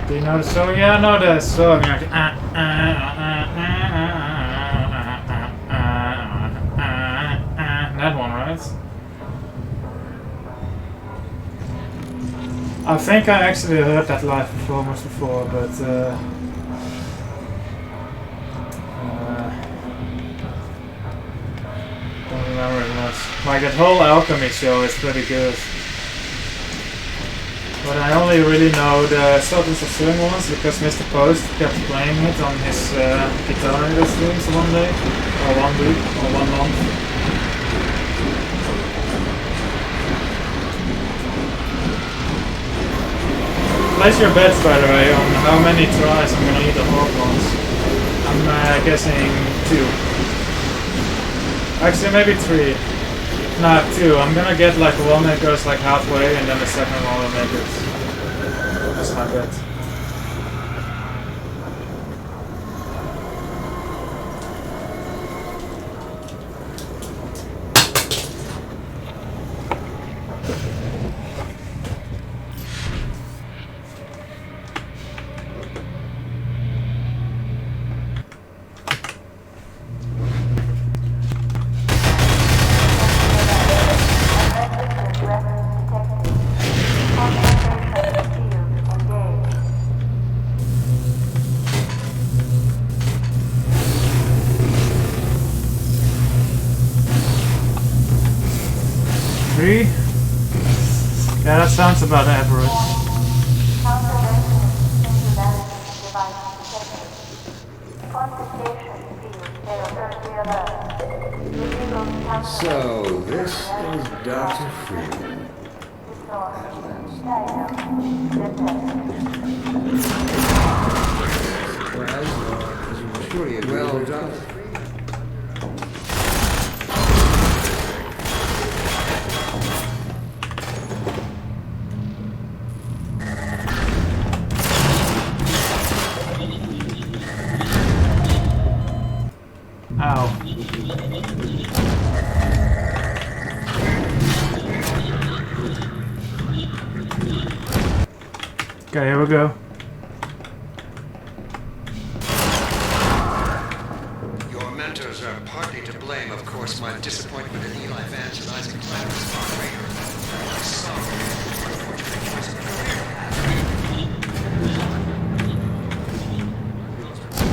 Do you know the song? Yeah, I know the song. Like, that one, right? I think I actually heard that live performance before, but don't remember it much. Like, that whole Alchemy show is pretty good. But I only really know the Sultans of Swing ones because Mr. Post kept playing it on his guitar in the streams one day, or 1 week, or 1 month. Place your bets, by the way, on how many tries I'm gonna eat the Hawkons. I'm guessing 2. Actually, maybe 3. Nah, 2. I'm gonna get like one that goes like halfway, and then the second one will make it. That's my bet. Yeah, that sounds about average. So, this is Dr. Freeman. Well, Dr. Okay, here we go. Your mentors are partly to blame, of course. My disappointment in Eli Vance and Isaac Klein was far greater. My sorrow for the unfortunate choice of career.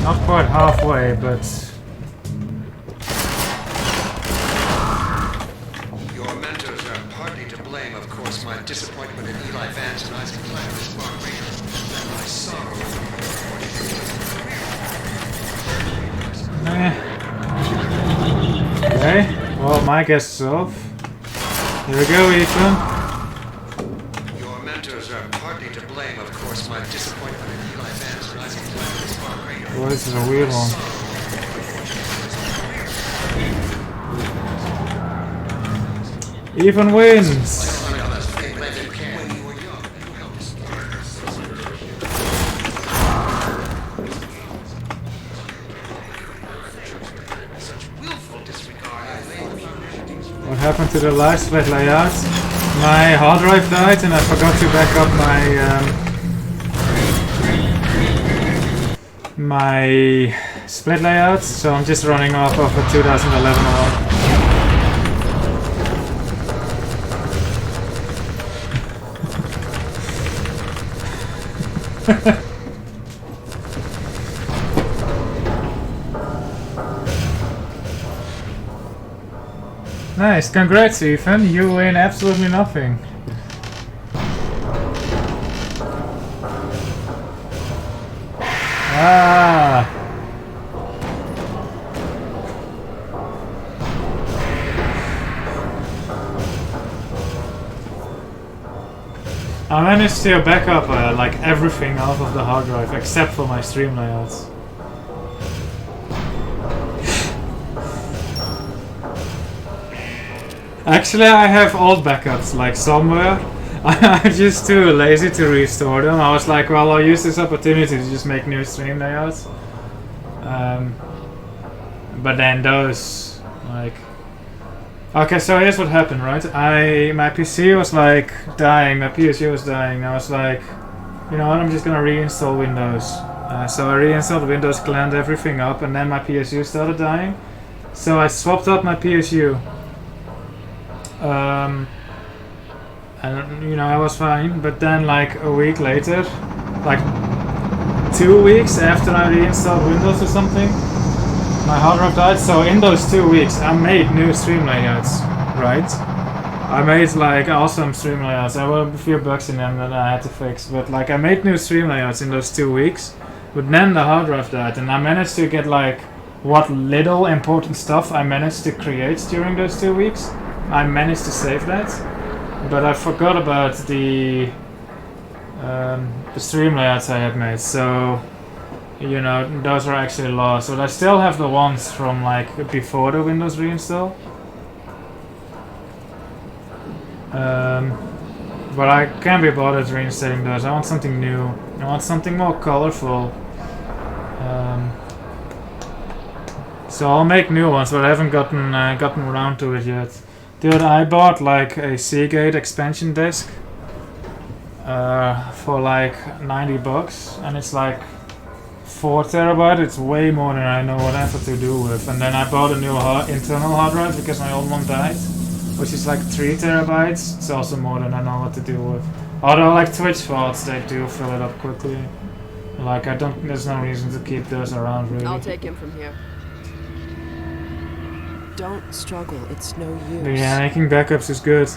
Not quite halfway, but Your mentors are partly to blame, of course. My disappointment in Eli Vance and Isaac Klein was far greater than my sorrow for the unfortunate choice of career. okay. Well, my guess is off. Here we go, Ethan. Your mentors are partly to blame, of course. My disappointment in Eli Vance and Isaac Klein was far greater. Well, this is a weird one. Ethan wins. What happened to the live split layout? My hard drive died and I forgot to back up my split layouts, so I'm just running off of a 2011 one. Nice, congrats Ethan, you win absolutely nothing. Ah. I managed to back up like everything off of the hard drive except for my stream layouts. Actually, I have old backups like somewhere. I'm just too lazy to restore them. I was like, well, I'll use this opportunity to just make new stream layouts. But then those, like... Okay, so here's what happened, right? My PC was like dying, my PSU was dying. I was like, you know what, I'm just gonna reinstall Windows. So I reinstalled Windows, cleaned everything up, and then my PSU started dying. So I swapped out my PSU. And you know, I was fine, but then like a week later, like 2 weeks after I reinstalled Windows or something, my hard drive died. So in those 2 weeks I made new stream layouts, right? I made like awesome stream layouts. There were a few bugs in them that I had to fix, but like I made new stream layouts in those 2 weeks, but then the hard drive died and I managed to get like what little important stuff I managed to create during those 2 weeks. I managed to save that, but I forgot about the stream layouts I had made, so you know, those are actually lost. But I still have the ones from like before the Windows reinstall. But I can't be bothered reinstating those. I want something new. I want something more colorful. So I'll make new ones, but I haven't gotten around to it yet. Dude, I bought like a Seagate expansion disk for like $90, and it's like 4 terabyte. It's way more than I know whatever to do with. And then I bought a new internal hard drive because my old one died, which is like 3 terabytes. It's also more than I know what to do with. Although like Twitch files, they do fill it up quickly. Like there's no reason to keep those around really. I'll take him from here. Don't struggle, it's no use. But yeah, making backups is good.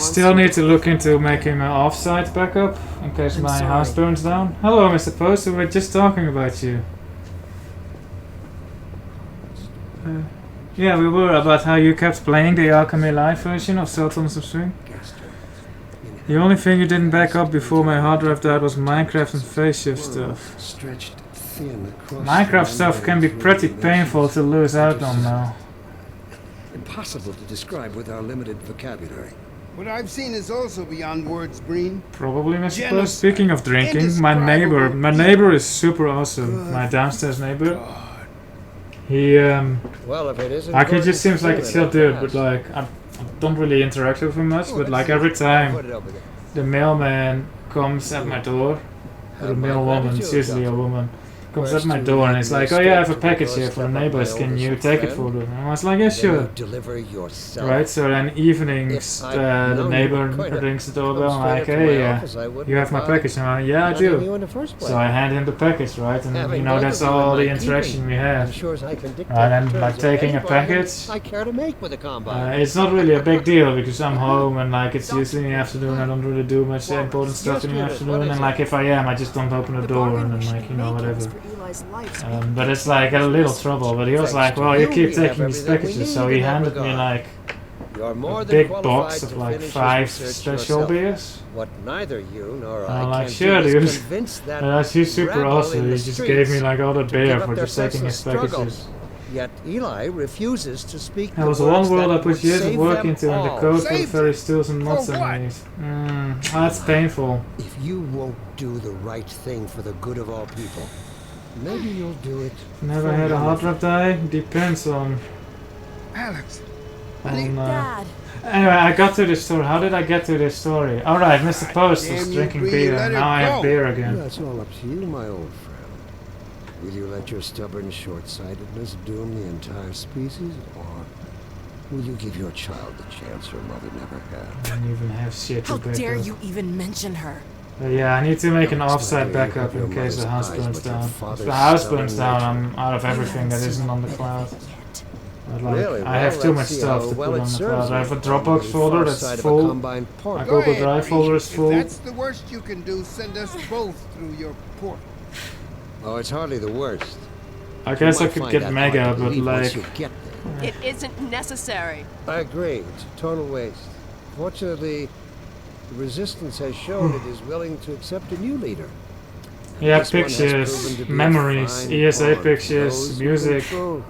Still need to look into making an off-site backup in case my house burns down. Hello, Mr. Post, we were just talking about you. Yeah, we were, about how you kept playing the Alchemy Live version of Sultans of Swing. The only thing you didn't back up before my hard drive died was Minecraft and phase shift stuff. Minecraft stuff can be pretty painful to lose out on now. Impossible to describe with our limited vocabulary. What I've seen is also beyond words, Breen. Probably, Mr. Post. Speaking of drinking, my neighbor is super awesome. My downstairs neighbor. He Well, if it isn't he just seems like a chill dude, but like I don't really interact with him much. But like every time the mailman comes at my door. Or the mailwoman, it's usually a woman. Comes at my door and it's like, oh yeah, I have a package here for the neighbors, can you take it for them? And I was like, yeah, sure. Deliver yourself. Right, so then evenings, the neighbor rings the doorbell and like, hey, you have my package? And I'm like, yeah, I do. So I hand him the package, right? And you know, that's all the interaction we have. Right, and like taking a package, I care to make with a combine. it's not really a big deal because I'm home and like it's usually in the afternoon. I don't really do much important stuff in the afternoon. And like if I am, I just don't open the door and then like, you know, whatever. But it's like a little trouble. But he was like, well, you keep taking these packages. So he handed me like a big box of like 5 special beers. What neither you nor And I'm I like, can sure, do dude. is convince that And she's super rabble awesome. in He the just streets gave me like all the to beer give up for their just taking his senseless struggle. packages. Yet Eli refuses to speak There the was words one word that I put would years of save work them into and the all. code for the Save very steals and nuts For I what? made. That's painful. If you won't do the right thing for the good of all people, maybe you'll do it. Never for had a one hard of them. rep die? Depends on... Alex. Dad. Anyway, I got to this story. How did I get to this story? Alright, Mr. Post was damn you, drinking will you beer let and it now I have go? beer again. That's all up to you, my old friend. Will you let your stubborn short-sightedness doom the entire species, or will you give your child the chance her mother never had? I don't even have shit to How back dare up. you even mention her? Yeah, I need to make an It's offside not backup your in case the mother's house eyes, burns but your down. If father's the house stubborn burns down, nature. I'm out of everything that isn't on the cloud. But like, Really? I have Well, too much let's see stuff how to well put it on the serves cloud. I have a you Dropbox on the folder far that's side of a full. combine port. My Go Google ahead, Drive Pete. folder is If full. that's the worst you can do, send us both through your portal. Oh, it's hardly the worst. I guess I might could find get that Mega, hard to but believe once like... you get there. It isn't necessary. I agree. It's a total waste. Fortunately, the Resistance has shown it is willing to accept a new leader. Yeah, This one has pictures, proven to be a memories, fine ESA pawn for pictures, those who music. control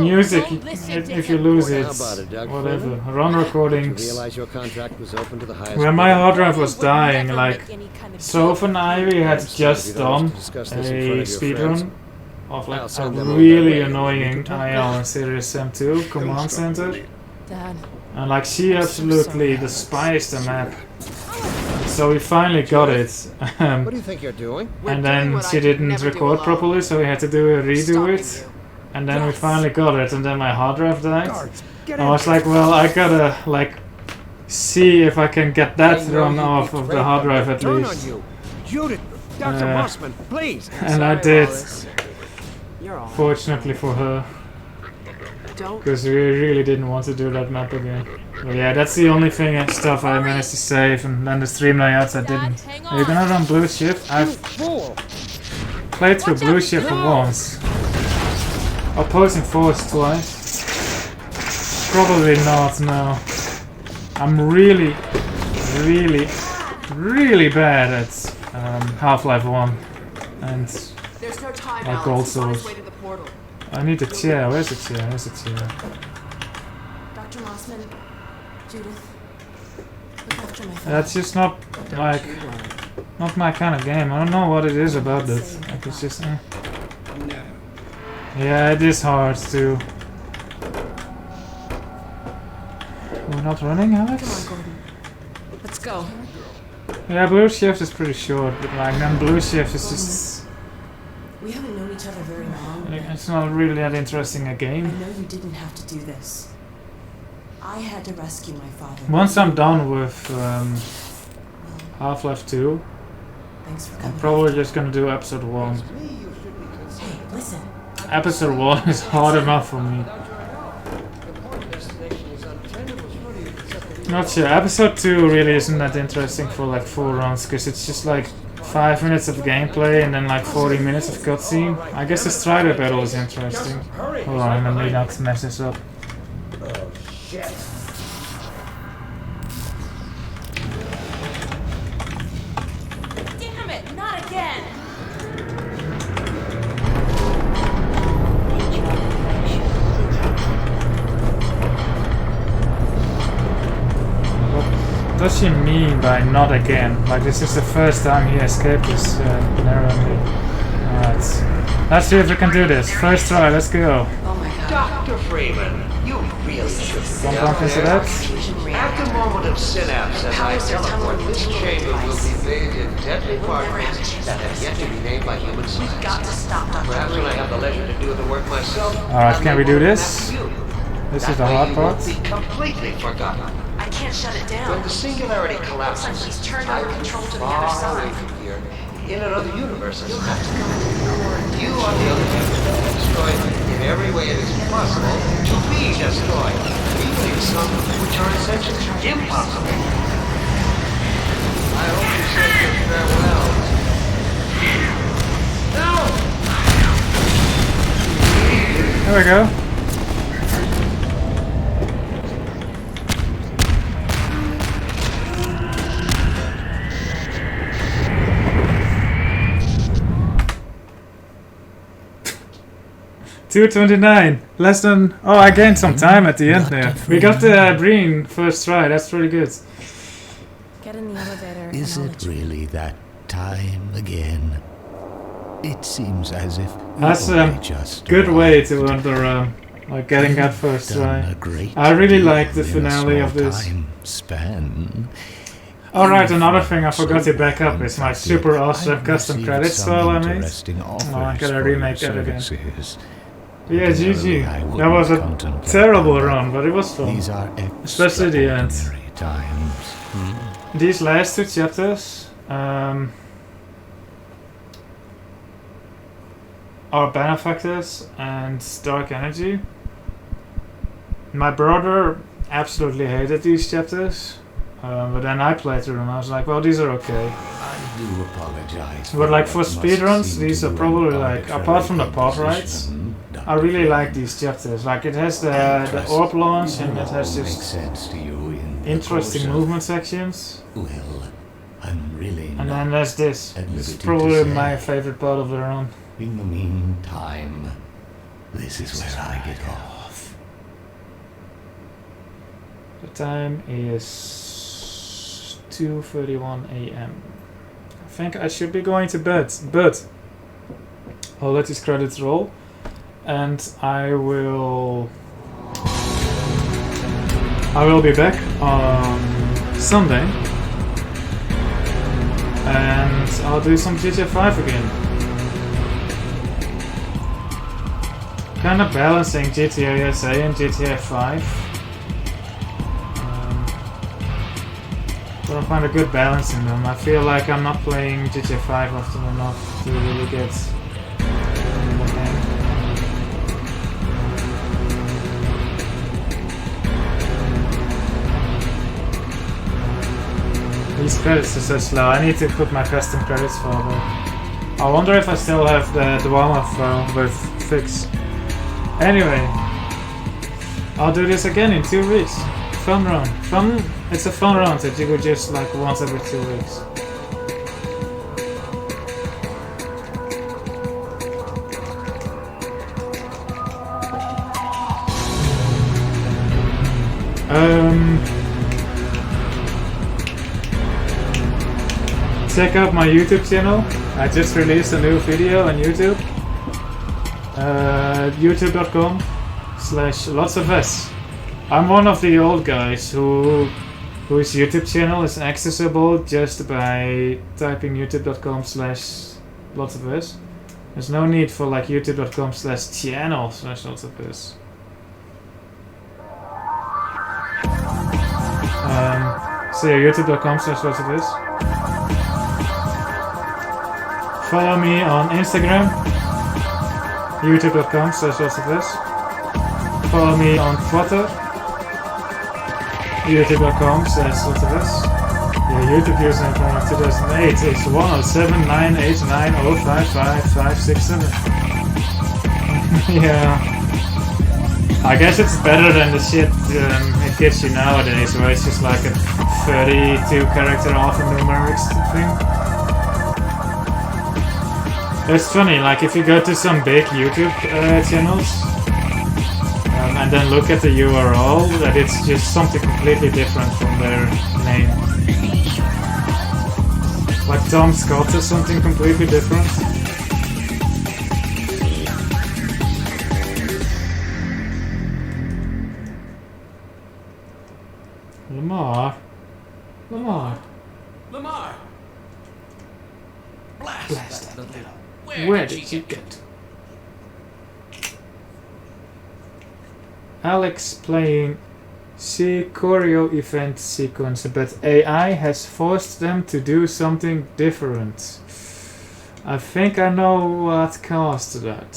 Music, don't listen to if you him. lose How it, about it, Doug whatever. Freeman? Run Did you recordings. realize your contract was open to the highest When my bidder? hard drive was Would dying, never like, make any kind of Soph and Ivy had Understand just if you don't done have to discuss this in front a of your friends. speedrun of like I'll a send them on their really way, and we annoying can talk. IL in Sirius M2 Command Center. Dad. And like she absolutely despised the map. So we finally got it. What do you think you're doing? And then she didn't record properly, so we had to do a redo it. And then we finally got it, and then my hard drive died. I was like, well, I gotta like see if I can get that run off of the hard drive at Turn on least. you. Judith, Dr. Mossman, please. And I did, You're all right. fortunately for her, Don't. because we really didn't want to do that map again. But yeah, that's the only thing and stuff I managed to save, and then the stream layouts I didn't. Are you gonna run Blue Shift? I've played through Blue Shift once. Opposing Force twice. Probably not, no. I'm really bad at Half-Life 1 and There's no time, like Alex. Gold He's on his Souls. way to the portal. I need a chair. Where's the chair? Where's the chair? Dr. Mossman, Judith, look after my father. That's just not like not my kind of game. I don't know what it is about it. Like it's just. Yeah, it is hard to. We're not running, Alex? Come on, Gordon. Let's go. Yeah, Blue Shift is pretty short, but like then Blue Shift is just. We haven't known each other very long. It's not really that interesting a I game. know you didn't have to do this. I had to rescue my father. Once I'm done with Half-Life 2, Thanks for I'm coming. probably just gonna do episode 1. Hey, listen. Episode 1 is hard enough for me. Not sure. Episode 2 really isn't that interesting for like 4 runs, because it's just like 5 minutes of gameplay and then like 40 minutes of cutscene. I guess the Strider battle is interesting. Hold on, let me not mess this up. Oh, shit. Damn it, not again! What does she mean by not again? Like this is the first time he escaped this narrowly. Alright. Let's see if we can do this. First try, let's go. Dr. Freeman, you really should Don't bump into that. At the informative synapse as I teleport. This chamber will be bathed in deadly particles that have yet to be named by human science. We've got to stop Dr. Perhaps when I have the leisure to do the work myself. Alright, can we do this? This is the hard part. Be completely forgotten. I can't shut it down. When the singularity collapses, Looks like he's turned I over will be control to the far other side. away from here, in another universe. You'll have to go into the core. You, on the other hand, are destroyed in every way it is possible to be destroyed, even in some which are essentially impossible. I hope you said your farewells. No! There we go. $2.29. Less than. Oh, I gained some time at the end there. We got the Breen first try. That's pretty good. Get in the elevator. Is and I'll it really that time again? It seems as if That's we a only just good arrived. way to earn the like getting that first try. I really like the finale of this. Span. Alright, another thing I forgot to back up is my super awesome custom credits file I made. Oh, I gotta remake that again. Yeah, GG. That was a terrible run, but it was fun. Especially the end. These last two chapters are Benefactors and Dark Energy. My brother absolutely hated these chapters. But then I played through them and I was like, well, these are okay. I do apologize. But like for speedruns, these are probably like, apart from the pod rides, I really like these chapters. Like it has the orb launch and it has just interesting movement sections. Well, I'm really and then there's this. This is probably my favorite part of the run. In the meantime, this is where I get off. The time is 2:31 a.m. I think I should be going to bed, but I'll let these credits roll, and I will be back on Sunday, and I'll do some GTA 5 again. Kind of balancing GTA SA and GTA 5. But I find a good balance in them. I feel like I'm not playing GTA 5 often enough to really get in the game. These credits are so slow. I need to put my custom credits file there. I wonder if I still have the Duama file with fix. Anyway, I'll do this again in 2 weeks. Fun run. Fun. It's a fun run that you go just like once every 2 weeks. Check out my YouTube channel. I just released a new video on YouTube. YouTube.com/lotsofs. I'm one of the old guys whose YouTube channel is accessible just by typing youtube.com/lotsofs. There's no need for like youtube.com/channel/lotsofs. So yeah, youtube.com/lotsofs. Follow me on Instagram, youtube.com/lotsofs. Follow me on Twitter, youtube.com/lotsofs. Your YouTube username from 2008 is 1079890555567. Yeah. I guess it's better than the shit it gives you nowadays, where it's just like a 32 character alphanumeric thing. It's funny, like if you go to some big YouTube channels and then look at the URL, that it's just something completely different from their name. Like Tom Scott is something completely different. Lamar. Lamar. Lamar! Blast, that little... Where did you get? Alex playing C choreo event sequence, but AI has forced them to do something different. I think I know what caused that.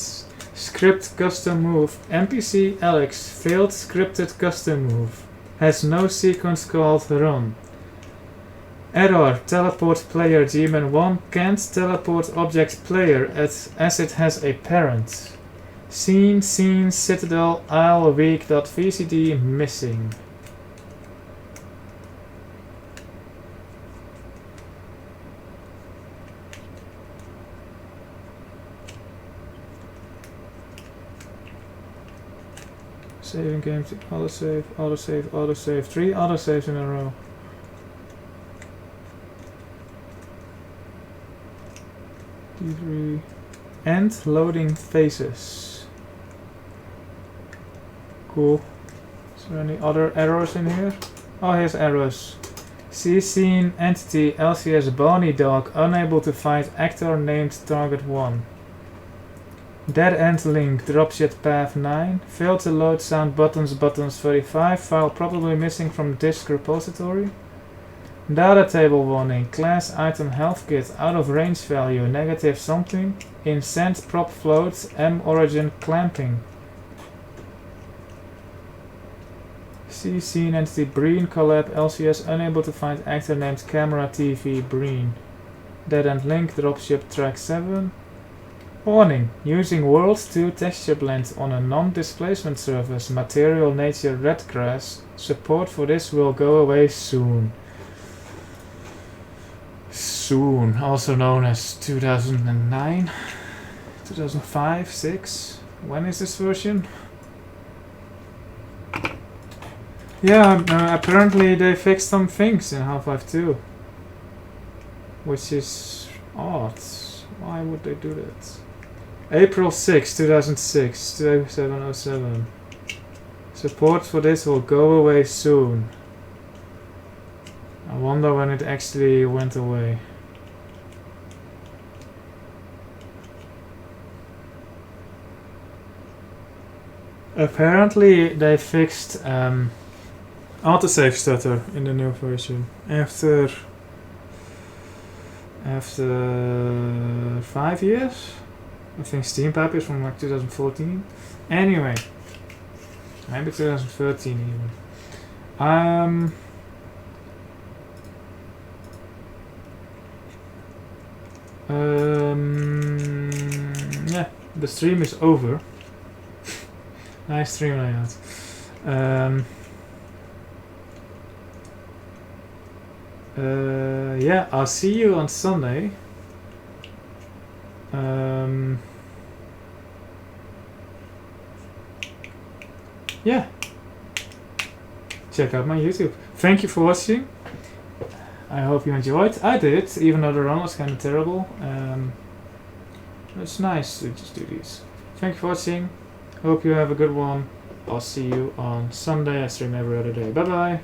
Script custom move. NPC Alex failed scripted custom move. Has no sequence called run. Error. Teleport player Demon 1 can't teleport object player as it has a parent. Scene Citadel Isle Week.vcd missing. Saving game to autosave, autosave, autosave. 3 autosaves in a row. D3. And loading phases. Cool. Is there any other errors in here? Oh, here's errors. See scene entity LCS Bonnie Dog unable to find actor named target 1. Dead end link dropship path 9. Failed to load sound buttons 35. File probably missing from disk repository. Data table warning. Class item health kit out of range value negative something. Incent prop float M origin clamping. See scene entity Breen collab LCS unable to find actor named camera TV Breen. Dead end link dropship track 7. Warning. Using World 2 texture blend on a non-displacement surface material nature redgrass. Support for this will go away soon. Soon, also known as 2009, 2005, 6. When is this version? Yeah, apparently they fixed some things in Half-Life 2. Which is odd. Why would they do that? April 6, 2006, 2707. Support for this will go away soon. I wonder when it actually went away. Apparently they fixed autosave stutter in the new version. After 5 years? I think Steam Pipe is from like 2014. Anyway. Maybe 2013 even. Yeah, the stream is over. Nice stream layout. Yeah, I'll see you on Sunday. Yeah. Check out my YouTube. Thank you for watching. I hope you enjoyed. I did, even though the run was kind of terrible. It's nice to just do these. Thank you for watching. Hope you have a good one. I'll see you on Sunday. I stream every other day. Bye bye.